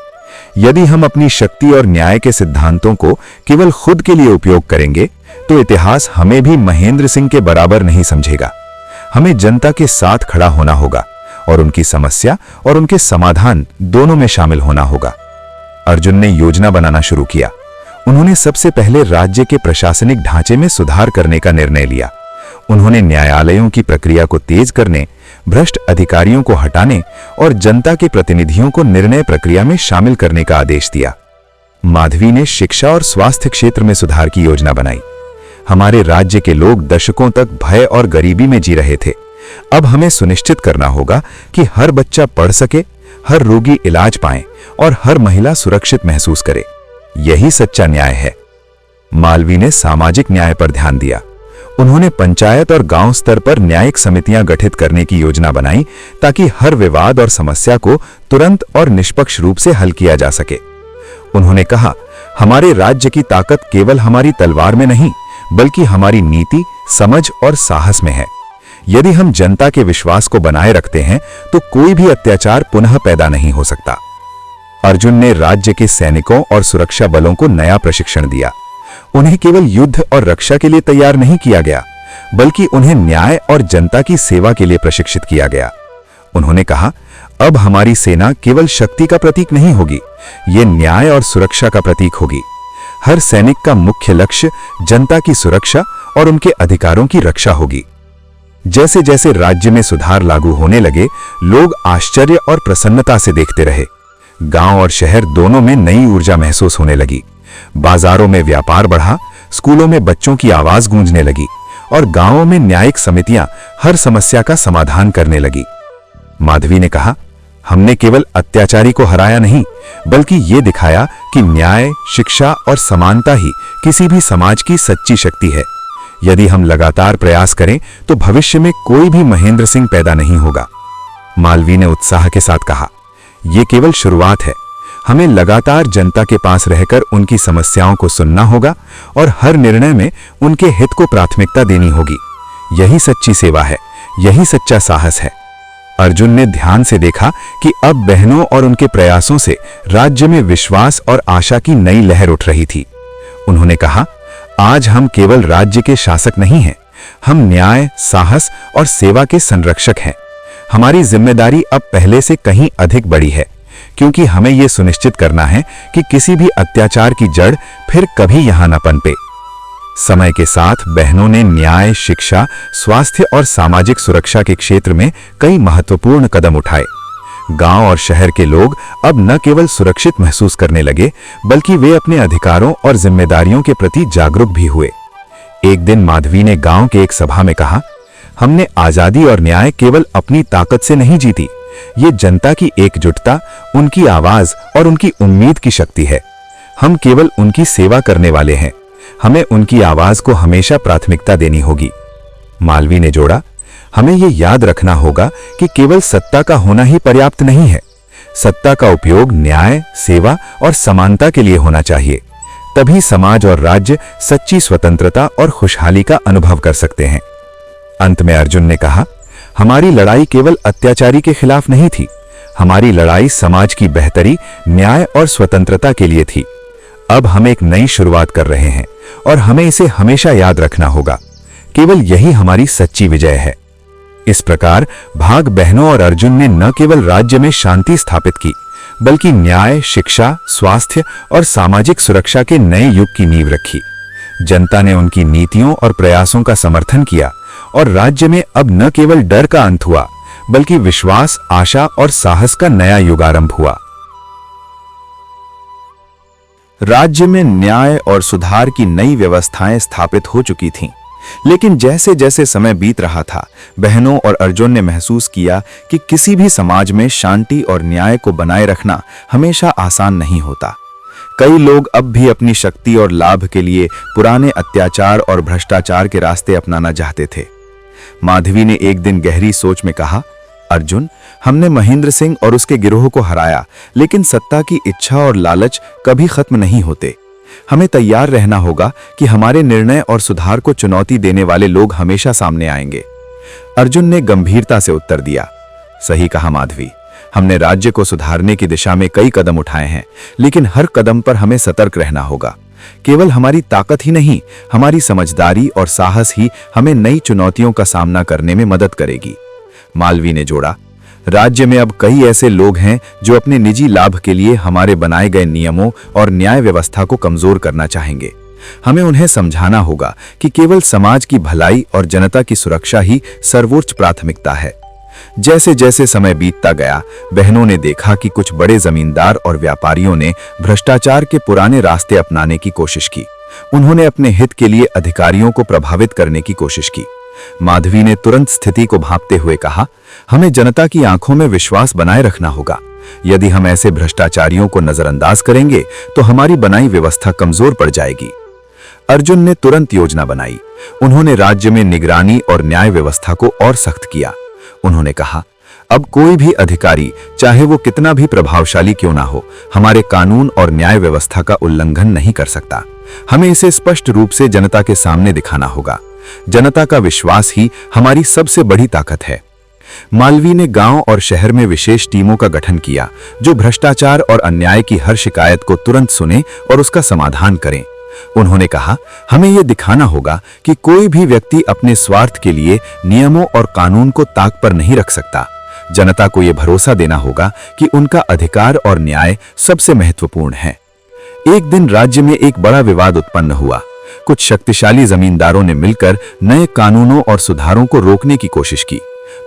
यदि हम अपनी शक्ति और न्याय के सिद्धांतों को केवल खुद के लिए उपयोग करेंगे तो इतिहास हमें भी महेंद्र सिंह के बराबर नहीं समझेगा। हमें जनता के साथ खड़ा होना होगा और उनकी समस्या और उनके समाधान दोनों में शामिल होना होगा। अर्जुन ने योजना बनाना शुरू किया। उन्होंने सबसे पहले राज्य के प्रशासनिक ढांचे में सुधार करने का निर्णय लिया। उन्होंने न्यायालयों की प्रक्रिया को तेज करने, भ्रष्ट अधिकारियों को हटाने और जनता के प्रतिनिधियों को निर्णय प्रक्रिया में शामिल करने का आदेश दिया। माधवी ने शिक्षा और स्वास्थ्य क्षेत्र में सुधार की योजना बनाई। हमारे राज्य के लोग दशकों तक भय और गरीबी में जी रहे थे। अब हमें सुनिश्चित करना होगा कि हर बच्चा पढ़ सके, हर रोगी इलाज पाए और हर महिला सुरक्षित महसूस करे। यही सच्चा न्याय है। मालवी ने सामाजिक न्याय पर ध्यान दिया। उन्होंने पंचायत और गांव स्तर पर न्यायिक समितियां गठित करने की योजना बनाई ताकि हर विवाद और समस्या को तुरंत और निष्पक्ष रूप से हल किया जा सके। उन्होंने कहा, हमारे राज्य की ताकत केवल हमारी तलवार में नहीं, बल्कि हमारी नीति, समझ और साहस में है। यदि हम जनता के विश्वास को बनाए रखते हैं तो कोई भी अत्याचार पुनः पैदा नहीं हो सकता। अर्जुन ने राज्य के सैनिकों और सुरक्षा बलों को नया प्रशिक्षण दिया। उन्हें केवल युद्ध और रक्षा के लिए तैयार नहीं किया गया, बल्कि उन्हें न्याय और जनता की सेवा के लिए प्रशिक्षित किया गया। उन्होंने कहा, अब हमारी सेना केवल शक्ति का प्रतीक नहीं होगी, ये न्याय और सुरक्षा का प्रतीक होगी। हर सैनिक का मुख्य लक्ष्य जनता की सुरक्षा और उनके अधिकारों की रक्षा होगी। जैसे जैसे राज्य में सुधार लागू होने लगे, लोग आश्चर्य और प्रसन्नता से देखते रहे। गांव और शहर दोनों में नई ऊर्जा महसूस होने लगी। बाजारों में व्यापार बढ़ा, स्कूलों में बच्चों की आवाज गूंजने लगी और गांवों में न्यायिक समितियां हर समस्या का समाधान करने लगी। माधवी ने कहा, हमने केवल अत्याचारी को हराया नहीं, बल्कि ये दिखाया कि न्याय, शिक्षा और समानता ही किसी भी समाज की सच्ची शक्ति है। यदि हम लगातार प्रयास करें तो भविष्य में कोई भी महेंद्र सिंह पैदा नहीं होगा। मालवी ने उत्साह के साथ कहा, यह केवल शुरुआत है। हमें लगातार जनता के पास रहकर उनकी समस्याओं को सुनना होगा और हर निर्णय में उनके हित को प्राथमिकता देनी होगी। यही सच्ची सेवा है, यही सच्चा साहस है। अर्जुन ने ध्यान से देखा कि अब बहनों और उनके प्रयासों से राज्य में विश्वास और आशा की नई लहर उठ रही थी। उन्होंने कहा, आज हम केवल राज्य के शासक नहीं हैं, हम न्याय, साहस और सेवा के संरक्षक हैं। हमारी जिम्मेदारी अब पहले से कहीं अधिक बड़ी है, क्योंकि हमें यह सुनिश्चित करना है कि किसी भी अत्याचार की जड़ फिर कभी यहां न पनपे। समय के साथ बहनों ने न्याय, शिक्षा, स्वास्थ्य और सामाजिक सुरक्षा के क्षेत्र में कई महत्वपूर्ण कदम उठाए। गांव और शहर के लोग अब न केवल सुरक्षित महसूस करने लगे, बल्कि वे अपने अधिकारों और जिम्मेदारियों के प्रति जागरूक भी हुए। एक दिन माधवी ने गांव के एक सभा में कहा, हमने आजादी और न्याय केवल अपनी ताकत से नहीं जीती, ये जनता की एकजुटता, उनकी आवाज और उनकी उम्मीद की शक्ति है। हम केवल उनकी सेवा करने वाले हैं, हमें उनकी आवाज को हमेशा प्राथमिकता देनी होगी। मालवी ने जोड़ा, हमें यह याद रखना होगा कि केवल सत्ता का होना ही पर्याप्त नहीं है। सत्ता का उपयोग न्याय, सेवा और समानता के लिए होना चाहिए। तभी समाज और राज्य सच्ची स्वतंत्रता और खुशहाली का अनुभव कर सकते हैं। अंत में अर्जुन ने कहा, हमारी लड़ाई केवल अत्याचारी के खिलाफ नहीं थी, हमारी लड़ाई समाज की बेहतरी, न्याय और स्वतंत्रता के लिए थी। अब हम एक नई शुरुआत कर रहे हैं और हमें इसे हमेशा याद रखना होगा। केवल यही हमारी सच्ची विजय है। इस प्रकार भाग बहनों और अर्जुन ने न केवल राज्य में शांति स्थापित की, बल्कि न्याय, शिक्षा, स्वास्थ्य और सामाजिक सुरक्षा के नए युग की नींव रखी। जनता ने उनकी नीतियों और प्रयासों का समर्थन किया और राज्य में अब न केवल डर का अंत हुआ, बल्कि विश्वास, आशा और साहस का नया युग आरंभ हुआ। राज्य में न्याय और सुधार की नई व्यवस्थाएं स्थापित हो चुकी थीं, लेकिन जैसे जैसे समय बीत रहा था, बहनों और अर्जुन ने महसूस किया कि किसी भी समाज में शांति और न्याय को बनाए रखना हमेशा आसान नहीं होता। कई लोग अब भी अपनी शक्ति और लाभ के लिए पुराने अत्याचार और भ्रष्टाचार के रास्ते अपनाना चाहते थे। माधवी ने एक दिन गहरी सोच में कहा, अर्जुन, हमने महेंद्र सिंह और उसके गिरोह को हराया, लेकिन सत्ता की इच्छा और लालच कभी खत्म नहीं होते। हमें तैयार रहना होगा कि हमारे निर्णय और सुधार को चुनौती देने वाले लोग हमेशा सामने आएंगे। अर्जुन ने गंभीरता से उत्तर दिया, सही कहा माधवी, हमने राज्य को सुधारने की दिशा में कई कदम उठाए हैं, लेकिन हर कदम पर हमें सतर्क रहना होगा। केवल हमारी ताकत ही नहीं, हमारी समझदारी और साहस ही हमें नई चुनौतियों का सामना करने में मदद करेगी। मालवीय ने जोड़ा, राज्य में अब कई ऐसे लोग हैं जो अपने निजी लाभ के लिए हमारे बनाए गए नियमों और न्याय व्यवस्था को कमजोर करना चाहेंगे। हमें उन्हें समझाना होगा कि केवल समाज की भलाई और जनता की सुरक्षा ही सर्वोच्च प्राथमिकता है। जैसे जैसे समय बीतता गया, बहनों ने देखा कि कुछ बड़े जमींदार और व्यापारियों ने भ्रष्टाचार के पुराने रास्ते अपनाने की कोशिश की। उन्होंने अपने हित के लिए अधिकारियों को प्रभावित करने की कोशिश की। माधवी ने तुरंत स्थिति को भांपते हुए कहा, हमें जनता की आंखों में विश्वास बनाए रखना होगा। यदि हम ऐसे भ्रष्टाचारियों को नजरअंदाज करेंगे तो हमारी बनाई व्यवस्था कमजोर पड़ जाएगी। अर्जुन ने तुरंत योजना बनाई। उन्होंने राज्य में निगरानी और न्याय व्यवस्था को और सख्त किया। उन्होंने कहा, अब कोई भी अधिकारी, चाहे वो कितना भी प्रभावशाली क्यों ना हो, हमारे कानून और न्याय व्यवस्था का उल्लंघन नहीं कर सकता। हमें इसे स्पष्ट रूप से जनता के सामने दिखाना होगा। जनता का विश्वास ही हमारी सबसे बड़ी ताकत है। मालवीय ने गांव और शहर में विशेष टीमों का गठन किया, जो भ्रष्टाचार और अन्याय की हर शिकायत को तुरंत सुने और उसका समाधान करें। उन्होंने कहा, हमें यह दिखाना होगा कि कोई भी व्यक्ति अपने स्वार्थ के लिए नियमों और कानून को ताक पर नहीं रख सकता। जनता को यह भरोसा देना होगा कि उनका अधिकार और न्याय सबसे महत्वपूर्ण है। एक दिन राज्य में एक बड़ा विवाद उत्पन्न हुआ। कुछ शक्तिशाली जमींदारों ने मिलकर नए कानूनों और सुधारों को रोकने की कोशिश की।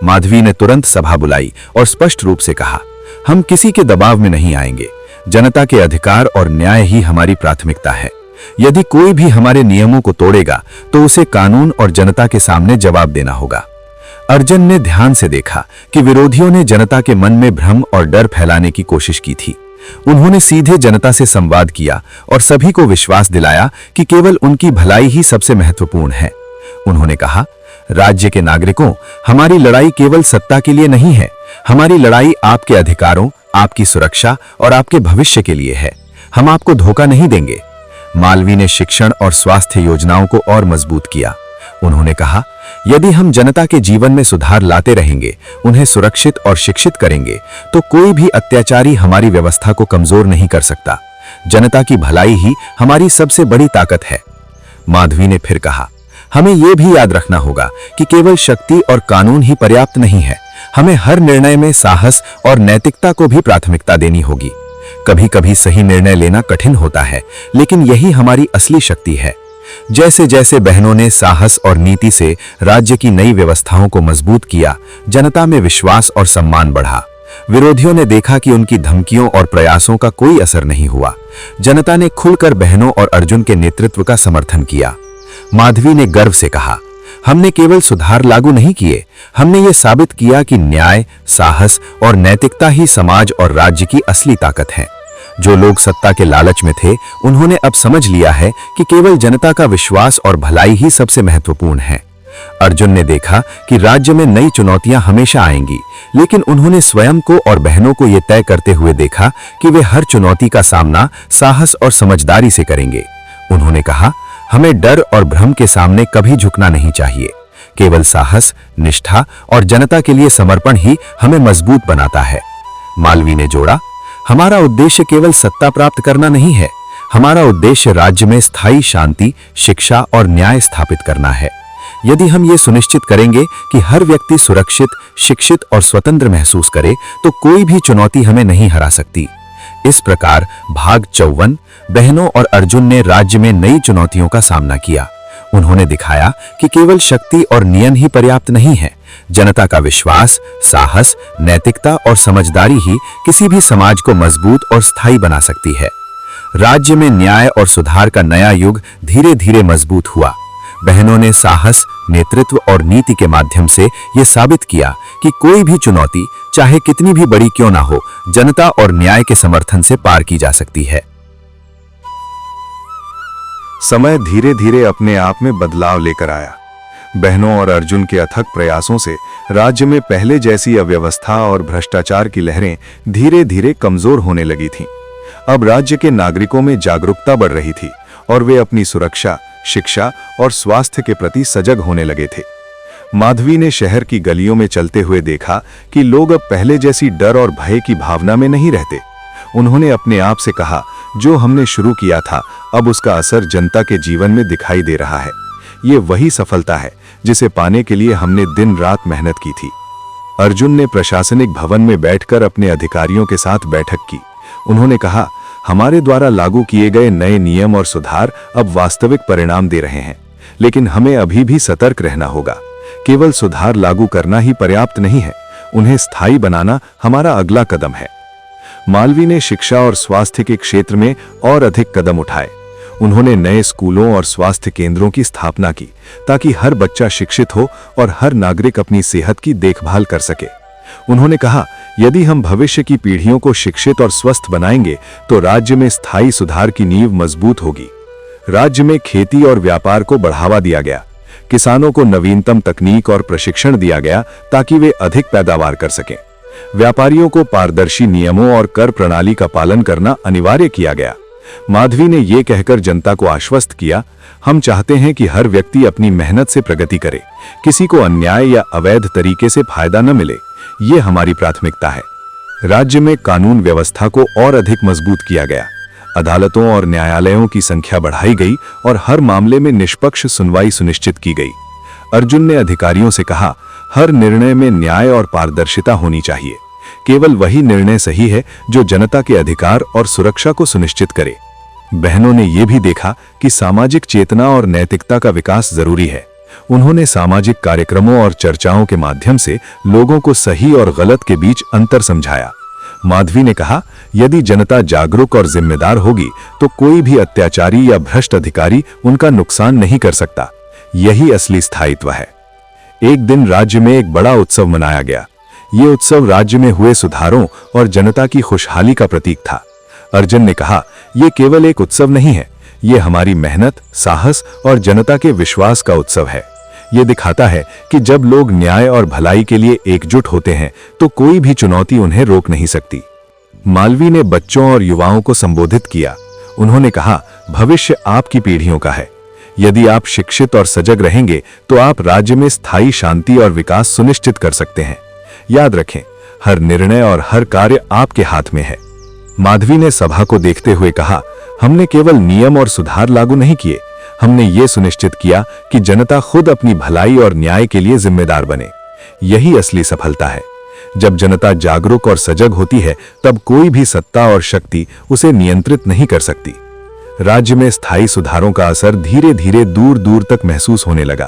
माधवी ने तुरंत सभा बुलाई और स्पष्ट रूप से कहा, हम किसी के दबाव में नहीं आएंगे। जनता के अधिकार और न्याय ही हमारी प्राथमिकता है। यदि कोई भी हमारे नियमों को तोड़ेगा तो उसे कानून और जनता के सामने जवाब देना होगा। अर्जुन ने ध्यान से देखा कि विरोधियों ने जनता के मन में भ्रम और डर फैलाने की कोशिश की थी। उन्होंने सीधे जनता से संवाद किया और सभी को विश्वास दिलाया कि केवल उनकी भलाई ही सबसे महत्वपूर्ण है। उन्होंने कहा, राज्य के नागरिकों, हमारी लड़ाई केवल सत्ता के लिए नहीं है। हमारी लड़ाई आपके अधिकारों, आपकी सुरक्षा और आपके भविष्य के लिए है। हम आपको धोखा नहीं देंगे। मालवीय ने शिक्षण और स्वास्थ्य योजनाओं को और मजबूत किया। उन्होंने कहा, यदि हम जनता के जीवन में सुधार लाते रहेंगे, उन्हें सुरक्षित और शिक्षित करेंगे, तो कोई भी अत्याचारी हमारी व्यवस्था को कमजोर नहीं कर सकता। जनता की भलाई ही हमारी सबसे बड़ी ताकत है। माधवी ने फिर कहा, हमें यह भी याद रखना होगा कि केवल शक्ति और कानून ही पर्याप्त नहीं है। हमें हर निर्णय में साहस और नैतिकता को भी प्राथमिकता देनी होगी। कभी कभी सही निर्णय लेना कठिन होता है, लेकिन यही हमारी असली शक्ति है। जैसे जैसे बहनों ने साहस और नीति से राज्य की नई व्यवस्थाओं को मजबूत किया, जनता में विश्वास और सम्मान बढ़ा। विरोधियों ने देखा कि उनकी धमकियों और प्रयासों का कोई असर नहीं हुआ। जनता ने खुलकर बहनों और अर्जुन के नेतृत्व का समर्थन किया। माधवी ने गर्व से कहा, हमने केवल सुधार लागू नहीं किए, हमने ये साबित किया कि न्याय, साहस और नैतिकता ही समाज और राज्य की असली ताकत है। जो लोग सत्ता के लालच में थे, उन्होंने अब समझ लिया है कि केवल जनता का विश्वास और भलाई ही सबसे महत्वपूर्ण है। अर्जुन ने देखा कि राज्य में नई चुनौतियां हमेशा आएंगी, लेकिन उन्होंने स्वयं को और बहनों को यह तय करते हुए देखा कि वे हर चुनौती का सामना साहस और समझदारी से करेंगे। उन्होंने कहा, हमें डर और भ्रम के सामने कभी झुकना नहीं चाहिए। केवल साहस, निष्ठा और जनता के लिए समर्पण ही हमें मजबूत बनाता है। मालवीय ने जोड़ा, हमारा उद्देश्य केवल सत्ता प्राप्त करना नहीं है। हमारा उद्देश्य राज्य में स्थायी शांति, शिक्षा और न्याय स्थापित करना है। यदि हम ये सुनिश्चित करेंगे कि हर व्यक्ति सुरक्षित, शिक्षित और स्वतंत्र महसूस करे, तो कोई भी चुनौती हमें नहीं हरा सकती। इस प्रकार भाग 54 बहनों और अर्जुन ने राज्य में नई चुनौतियों का सामना किया। उन्होंने दिखाया कि केवल शक्ति और नियम ही पर्याप्त नहीं है। जनता का विश्वास, साहस, नैतिकता और समझदारी ही किसी भी समाज को मजबूत और स्थायी बना सकती है। राज्य में न्याय और सुधार का नया युग धीरे धीरे मजबूत हुआ। बहनों ने साहस, नेतृत्व और नीति के माध्यम से यह साबित किया कि कोई भी चुनौती, चाहे कितनी भी बड़ी क्यों ना हो, जनता और न्याय के समर्थन से पार की जा सकती है। समय धीरे धीरे अपने आप में बदलाव लेकर आया। बहनों और अर्जुन के अथक प्रयासों से राज्य में पहले जैसी अव्यवस्था और भ्रष्टाचार की लहरें धीरे धीरे कमजोर होने लगी थीं। अब राज्य के नागरिकों में जागरूकता बढ़ रही थी और वे अपनी सुरक्षा, शिक्षा और स्वास्थ्य के प्रति सजग होने लगे थे। माधवी ने शहर की गलियों में चलते हुए देखा कि लोग अब पहले जैसी डर और भय की भावना में नहीं रहते। उन्होंने अपने आप से कहा, जो हमने शुरू किया था अब उसका असर जनता के जीवन में दिखाई दे रहा है। ये वही सफलता है जिसे पाने के लिए हमने दिन रात मेहनत की थी। अर्जुन ने प्रशासनिक भवन में बैठकर अपने अधिकारियों के साथ बैठक की। उन्होंने कहा, हमारे द्वारा लागू किए गए नए नियम और सुधार अब वास्तविक परिणाम दे रहे हैं, लेकिन हमें अभी भी सतर्क रहना होगा। केवल सुधार लागू करना ही पर्याप्त नहीं है, उन्हें स्थायी बनाना हमारा अगला कदम है। मालवी ने शिक्षा और स्वास्थ्य के क्षेत्र में और अधिक कदम उठाए। उन्होंने नए स्कूलों और स्वास्थ्य केंद्रों की स्थापना की ताकि हर बच्चा शिक्षित हो और हर नागरिक अपनी सेहत की देखभाल कर सके। उन्होंने कहा, यदि हम भविष्य की पीढ़ियों को शिक्षित और स्वस्थ बनाएंगे तो राज्य में स्थायी सुधार की नींव मजबूत होगी। राज्य में खेती और व्यापार को बढ़ावा दिया गया। किसानों को नवीनतम तकनीक और प्रशिक्षण दिया गया ताकि वे अधिक पैदावार कर सकें। व्यापारियों को पारदर्शी नियमों और कर प्रणाली का पालन करना अनिवार्य किया गया। माधवी ने यह कहकर जनता को आश्वस्त किया, हम चाहते हैं कि हर व्यक्ति अपनी मेहनत से प्रगति करे, किसी को अन्याय या अवैध तरीके से फायदा न मिले, ये हमारी प्राथमिकता है। राज्य में कानून व्यवस्था को और अधिक मजबूत किया गया। अदालतों और न्यायालयों की संख्या बढ़ाई गई और हर मामले में निष्पक्ष सुनवाई सुनिश्चित की गई। अर्जुन ने अधिकारियों से कहा, हर निर्णय में न्याय और पारदर्शिता होनी चाहिए। केवल वही निर्णय सही है जो जनता के अधिकार और सुरक्षा को सुनिश्चित करे। बहनों ने यह भी देखा कि सामाजिक चेतना और नैतिकता का विकास जरूरी है। उन्होंने सामाजिक कार्यक्रमों और चर्चाओं के माध्यम से लोगों को सही और गलत के बीच अंतर समझाया। माधवी ने कहा, यदि जनता जागरूक और जिम्मेदार होगी तो कोई भी अत्याचारी या भ्रष्ट अधिकारी उनका नुकसान नहीं कर सकता। यही असली स्थायित्व है। एक दिन राज्य में एक बड़ा उत्सव मनाया गया। ये उत्सव राज्य में हुए सुधारों और जनता की खुशहाली का प्रतीक था। अर्जुन ने कहा, यह केवल एक उत्सव नहीं है, ये हमारी मेहनत, साहस और जनता के विश्वास का उत्सव है। ये दिखाता है कि जब लोग न्याय और भलाई के लिए एकजुट होते हैं तो कोई भी चुनौती उन्हें रोक नहीं सकती। मालवी ने बच्चों और युवाओं को संबोधित किया। उन्होंने कहा, भविष्य आपकी पीढ़ियों का है। यदि आप शिक्षित और सजग रहेंगे तो आप राज्य में स्थायी शांति और विकास सुनिश्चित कर सकते हैं। याद रखें, हर निर्णय और हर कार्य आपके हाथ में है। माधवी ने सभा को देखते हुए कहा, हमने केवल नियम और सुधार लागू नहीं किए, हमने ये सुनिश्चित किया कि जनता खुद अपनी भलाई और न्याय के लिए जिम्मेदार बने। यही असली सफलता है। जब जनता जागरूक और सजग होती है तब कोई भी सत्ता और शक्ति उसे नियंत्रित नहीं कर सकती। राज्य में स्थायी सुधारों का असर धीरे धीरे दूर दूर तक महसूस होने लगा।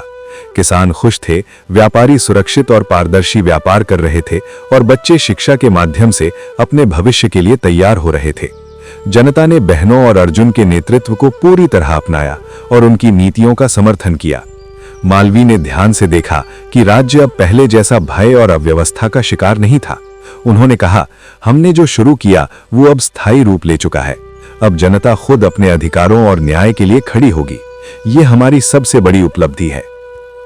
किसान खुश थे, व्यापारी सुरक्षित और पारदर्शी व्यापार कर रहे थे और बच्चे शिक्षा के माध्यम से अपने भविष्य के लिए तैयार हो रहे थे। जनता ने बहनों और अर्जुन के नेतृत्व को पूरी तरह अपनाया और उनकी नीतियों का समर्थन किया। मालवी ने ध्यान से देखा कि राज्य अब पहले जैसा भय और अव्यवस्था का शिकार नहीं था। उन्होंने कहा, हमने जो शुरू किया वो अब स्थायी रूप ले चुका है। अब जनता खुद अपने अधिकारों और न्याय के लिए खड़ी होगी। ये हमारी सबसे बड़ी उपलब्धि है।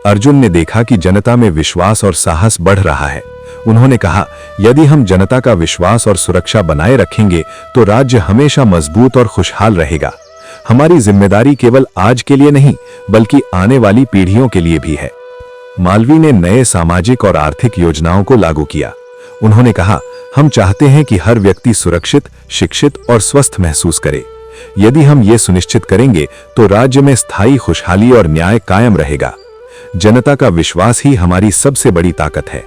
अर्जुन ने देखा कि जनता में विश्वास और साहस बढ़ रहा है। उन्होंने कहा, यदि हम जनता का विश्वास और सुरक्षा बनाए रखेंगे तो राज्य हमेशा मजबूत और खुशहाल रहेगा। हमारी जिम्मेदारी केवल आज के लिए नहीं बल्कि आने वाली पीढ़ियों के लिए भी है। मालवी ने नए सामाजिक और आर्थिक योजनाओं को लागू किया। उन्होंने कहा, हम चाहते हैं कि हर व्यक्ति सुरक्षित, शिक्षित और स्वस्थ महसूस करे। यदि हम ये सुनिश्चित करेंगे तो राज्य में स्थायी खुशहाली और न्याय कायम रहेगा। जनता का विश्वास ही हमारी सबसे बड़ी ताकत है।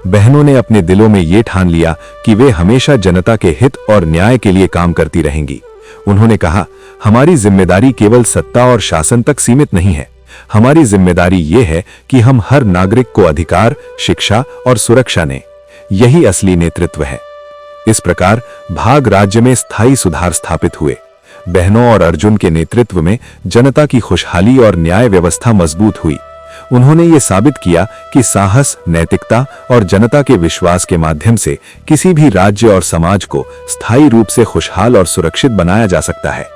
बहनों ने अपने दिलों में ये ठान लिया कि वे हमेशा जनता के हित और न्याय के लिए काम करती रहेंगी। उन्होंने कहा, हमारी जिम्मेदारी केवल सत्ता और शासन तक सीमित नहीं है। हमारी जिम्मेदारी ये है कि हम हर नागरिक को अधिकार, शिक्षा और सुरक्षा दें। यही असली नेतृत्व है। इस प्रकार भाग राज्य में स्थायी सुधार स्थापित हुए। बहनों और अर्जुन के नेतृत्व में जनता की खुशहाली और न्याय व्यवस्था मजबूत हुई। उन्होंने ये साबित किया कि साहस, नैतिकता और जनता के विश्वास के माध्यम से किसी भी राज्य और समाज को स्थायी रूप से खुशहाल और सुरक्षित बनाया जा सकता है।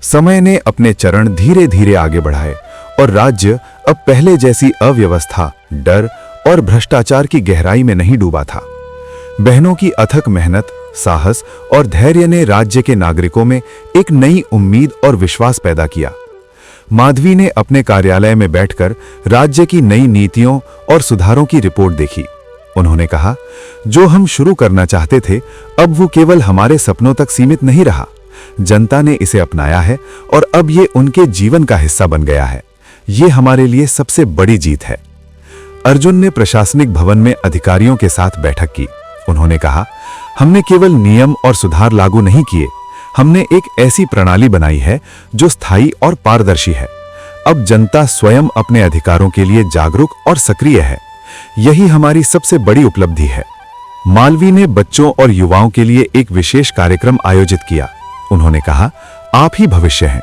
समय ने अपने चरण धीरे धीरे आगे बढ़ाए और राज्य अब पहले जैसी अव्यवस्था, डर और भ्रष्टाचार की गहराई में नहीं डूबा था। बहनों की अथक मेहनत, साहस और धैर्य ने राज्य के नागरिकों में एक नई उम्मीद और विश्वास पैदा किया। माधवी ने अपने कार्यालय में बैठकर राज्य की नई नीतियों और सुधारों की रिपोर्ट देखी। उन्होंने कहा, जो हम शुरू करना चाहते थे अब वो केवल हमारे सपनों तक सीमित नहीं रहा। जनता ने इसे अपनाया है और अब ये उनके जीवन का हिस्सा बन गया है। ये हमारे लिए सबसे बड़ी जीत है। अर्जुन ने प्रशासनिक भवन में अधिकारियों के साथ बैठक की। उन्होंने कहा, हमने केवल नियम और सुधार लागू नहीं किए, हमने एक ऐसी प्रणाली बनाई है जो स्थायी और पारदर्शी है। अब जनता स्वयं अपने अधिकारों के लिए जागरूक और सक्रिय है। यही हमारी सबसे बड़ी उपलब्धि है। मालवी ने बच्चों और युवाओं के लिए एक विशेष कार्यक्रम आयोजित किया। उन्होंने कहा, आप ही भविष्य हैं।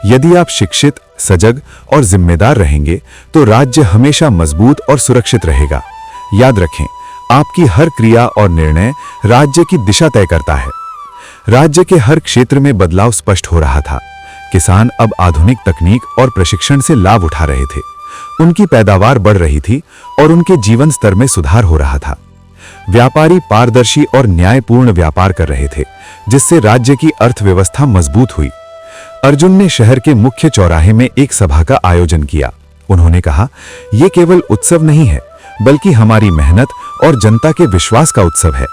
यदि आप शिक्षित, सजग और जिम्मेदार रहेंगे तो राज्य हमेशा मजबूत और सुरक्षित रहेगा। याद रखें, आपकी हर क्रिया और निर्णय राज्य की दिशा तय करता है। राज्य के हर क्षेत्र में बदलाव स्पष्ट हो रहा था। किसान अब आधुनिक तकनीक और प्रशिक्षण से लाभ उठा रहे थे। उनकी पैदावार बढ़ रही थी और उनके जीवन स्तर में सुधार हो रहा था। व्यापारी पारदर्शी और न्यायपूर्ण व्यापार कर रहे थे, जिससे राज्य की अर्थव्यवस्था मजबूत हुई। अर्जुन ने शहर के मुख्य चौराहे में एक सभा का आयोजन किया। उन्होंने कहा, यह केवल उत्सव नहीं है, बल्कि हमारी मेहनत और जनता के विश्वास का उत्सव है।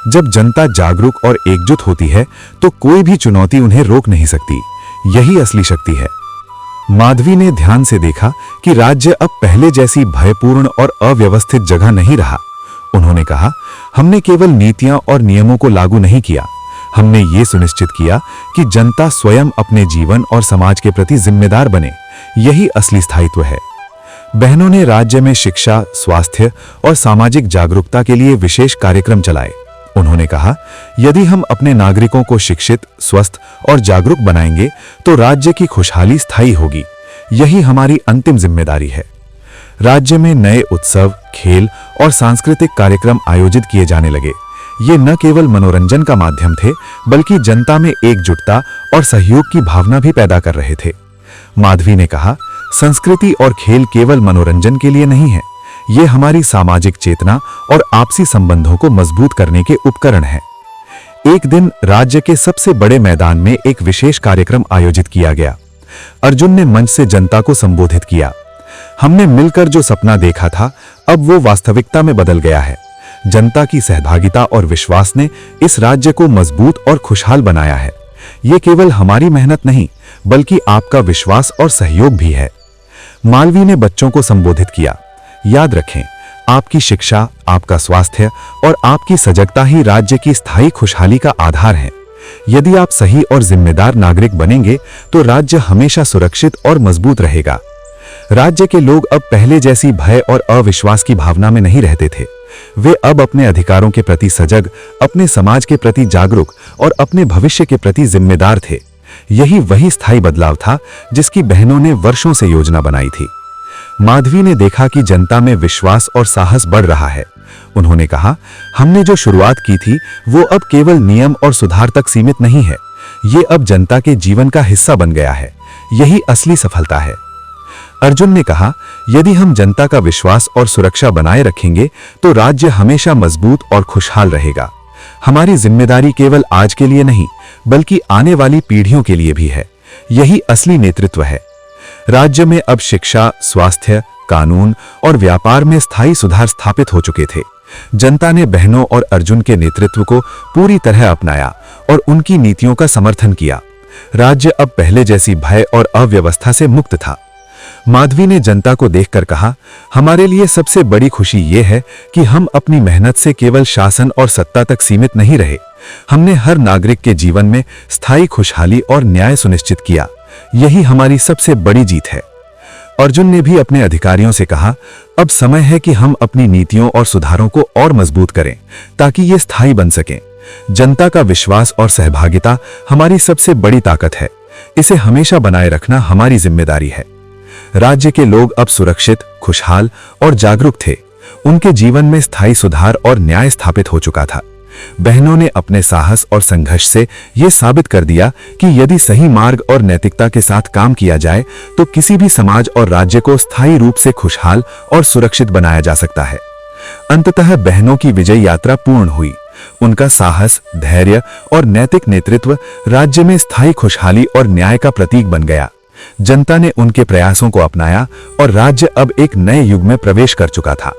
जब जनता जागरूक और एकजुट होती है तो कोई भी चुनौती उन्हें रोक नहीं सकती। यही असली शक्ति है। माधवी ने ध्यान से देखा कि राज्य अब पहले जैसी भयपूर्ण और अव्यवस्थित जगह नहीं रहा। उन्होंने कहा, हमने केवल नीतियां और नियमों को लागू नहीं किया, हमने ये सुनिश्चित किया कि जनता स्वयं अपने जीवन और समाज के प्रति जिम्मेदार बने। यही असली स्थायित्व है। बहनों ने राज्य में शिक्षा, स्वास्थ्य और सामाजिक जागरूकता के लिए विशेष कार्यक्रम चलाए। उन्होंने कहा, यदि हम अपने नागरिकों को शिक्षित, स्वस्थ और जागरूक बनाएंगे तो राज्य की खुशहाली स्थायी होगी। यही हमारी अंतिम जिम्मेदारी है। राज्य में नए उत्सव, खेल और सांस्कृतिक कार्यक्रम आयोजित किए जाने लगे। ये न केवल मनोरंजन का माध्यम थे, बल्कि जनता में एकजुटता और सहयोग की भावना भी पैदा कर रहे थे। माधवी ने कहा, संस्कृति और खेल केवल मनोरंजन के लिए नहीं है, ये हमारी सामाजिक चेतना और आपसी संबंधों को मजबूत करने के उपकरण हैं। एक दिन राज्य के सबसे बड़े मैदान में एक विशेष कार्यक्रम आयोजित किया गया। अर्जुन ने मंच से जनता को संबोधित किया। हमने मिलकर जो सपना देखा था, अब वो वास्तविकता में बदल गया है। जनता की सहभागिता और विश्वास ने इस राज्य को मजबूत और खुशहाल बनाया है। ये केवल हमारी मेहनत नहीं, बल्कि आपका विश्वास और सहयोग भी है। मालवी ने बच्चों को संबोधित किया। याद रखें, आपकी शिक्षा, आपका स्वास्थ्य और आपकी सजगता ही राज्य की स्थायी खुशहाली का आधार है। यदि आप सही और जिम्मेदार नागरिक बनेंगे तो राज्य हमेशा सुरक्षित और मजबूत रहेगा। राज्य के लोग अब पहले जैसी भय और अविश्वास की भावना में नहीं रहते थे। वे अब अपने अधिकारों के प्रति सजग, अपने समाज के प्रति जागरूक और अपने भविष्य के प्रति जिम्मेदार थे। यही वही स्थायी बदलाव था जिसकी बहनों ने वर्षों से योजना बनाई थी। माधवी ने देखा कि जनता में विश्वास और साहस बढ़ रहा है। उन्होंने कहा, हमने जो शुरुआत की थी वो अब केवल नियम और सुधार तक सीमित नहीं है, ये अब जनता के जीवन का हिस्सा बन गया है। यही असली सफलता है। अर्जुन ने कहा, यदि हम जनता का विश्वास और सुरक्षा बनाए रखेंगे तो राज्य हमेशा मजबूत और खुशहाल रहेगा। हमारी जिम्मेदारी केवल आज के लिए नहीं, बल्कि आने वाली पीढ़ियों के लिए भी है। यही असली नेतृत्व है। राज्य में अब शिक्षा, स्वास्थ्य, कानून और व्यापार में स्थायी सुधार स्थापित हो चुके थे। जनता ने बहनों और अर्जुन के नेतृत्व को पूरी तरह अपनाया और उनकी नीतियों का समर्थन किया। राज्य अब पहले जैसी भय और अव्यवस्था से मुक्त था। माधवी ने जनता को देखकर कहा, हमारे लिए सबसे बड़ी खुशी यह है कि हम अपनी मेहनत से केवल शासन और सत्ता तक सीमित नहीं रहे। हमने हर नागरिक के जीवन में स्थायी खुशहाली और न्याय सुनिश्चित किया। यही हमारी सबसे बड़ी जीत है। अर्जुन ने भी अपने अधिकारियों से कहा, अब समय है कि हम अपनी नीतियों और सुधारों को और मजबूत करें ताकि ये स्थायी बन सकें। जनता का विश्वास और सहभागिता हमारी सबसे बड़ी ताकत है। इसे हमेशा बनाए रखना हमारी जिम्मेदारी है। राज्य के लोग अब सुरक्षित, खुशहाल और जागरूक थे। उनके जीवन में स्थायी सुधार और न्याय स्थापित हो चुका था। बहनों ने अपने साहस और संघर्ष से यह साबित कर दिया कि यदि सही मार्ग और नैतिकता के साथ काम किया जाए तो किसी भी समाज और राज्य को स्थायी रूप से खुशहाल और सुरक्षित बनाया जा सकता है। अंततः बहनों की विजय यात्रा पूर्ण हुई। उनका साहस, धैर्य और नैतिक नेतृत्व राज्य में स्थायी खुशहाली और न्याय का प्रतीक बन गया। जनता ने उनके प्रयासों को अपनाया और राज्य अब एक नए युग में प्रवेश कर चुका था।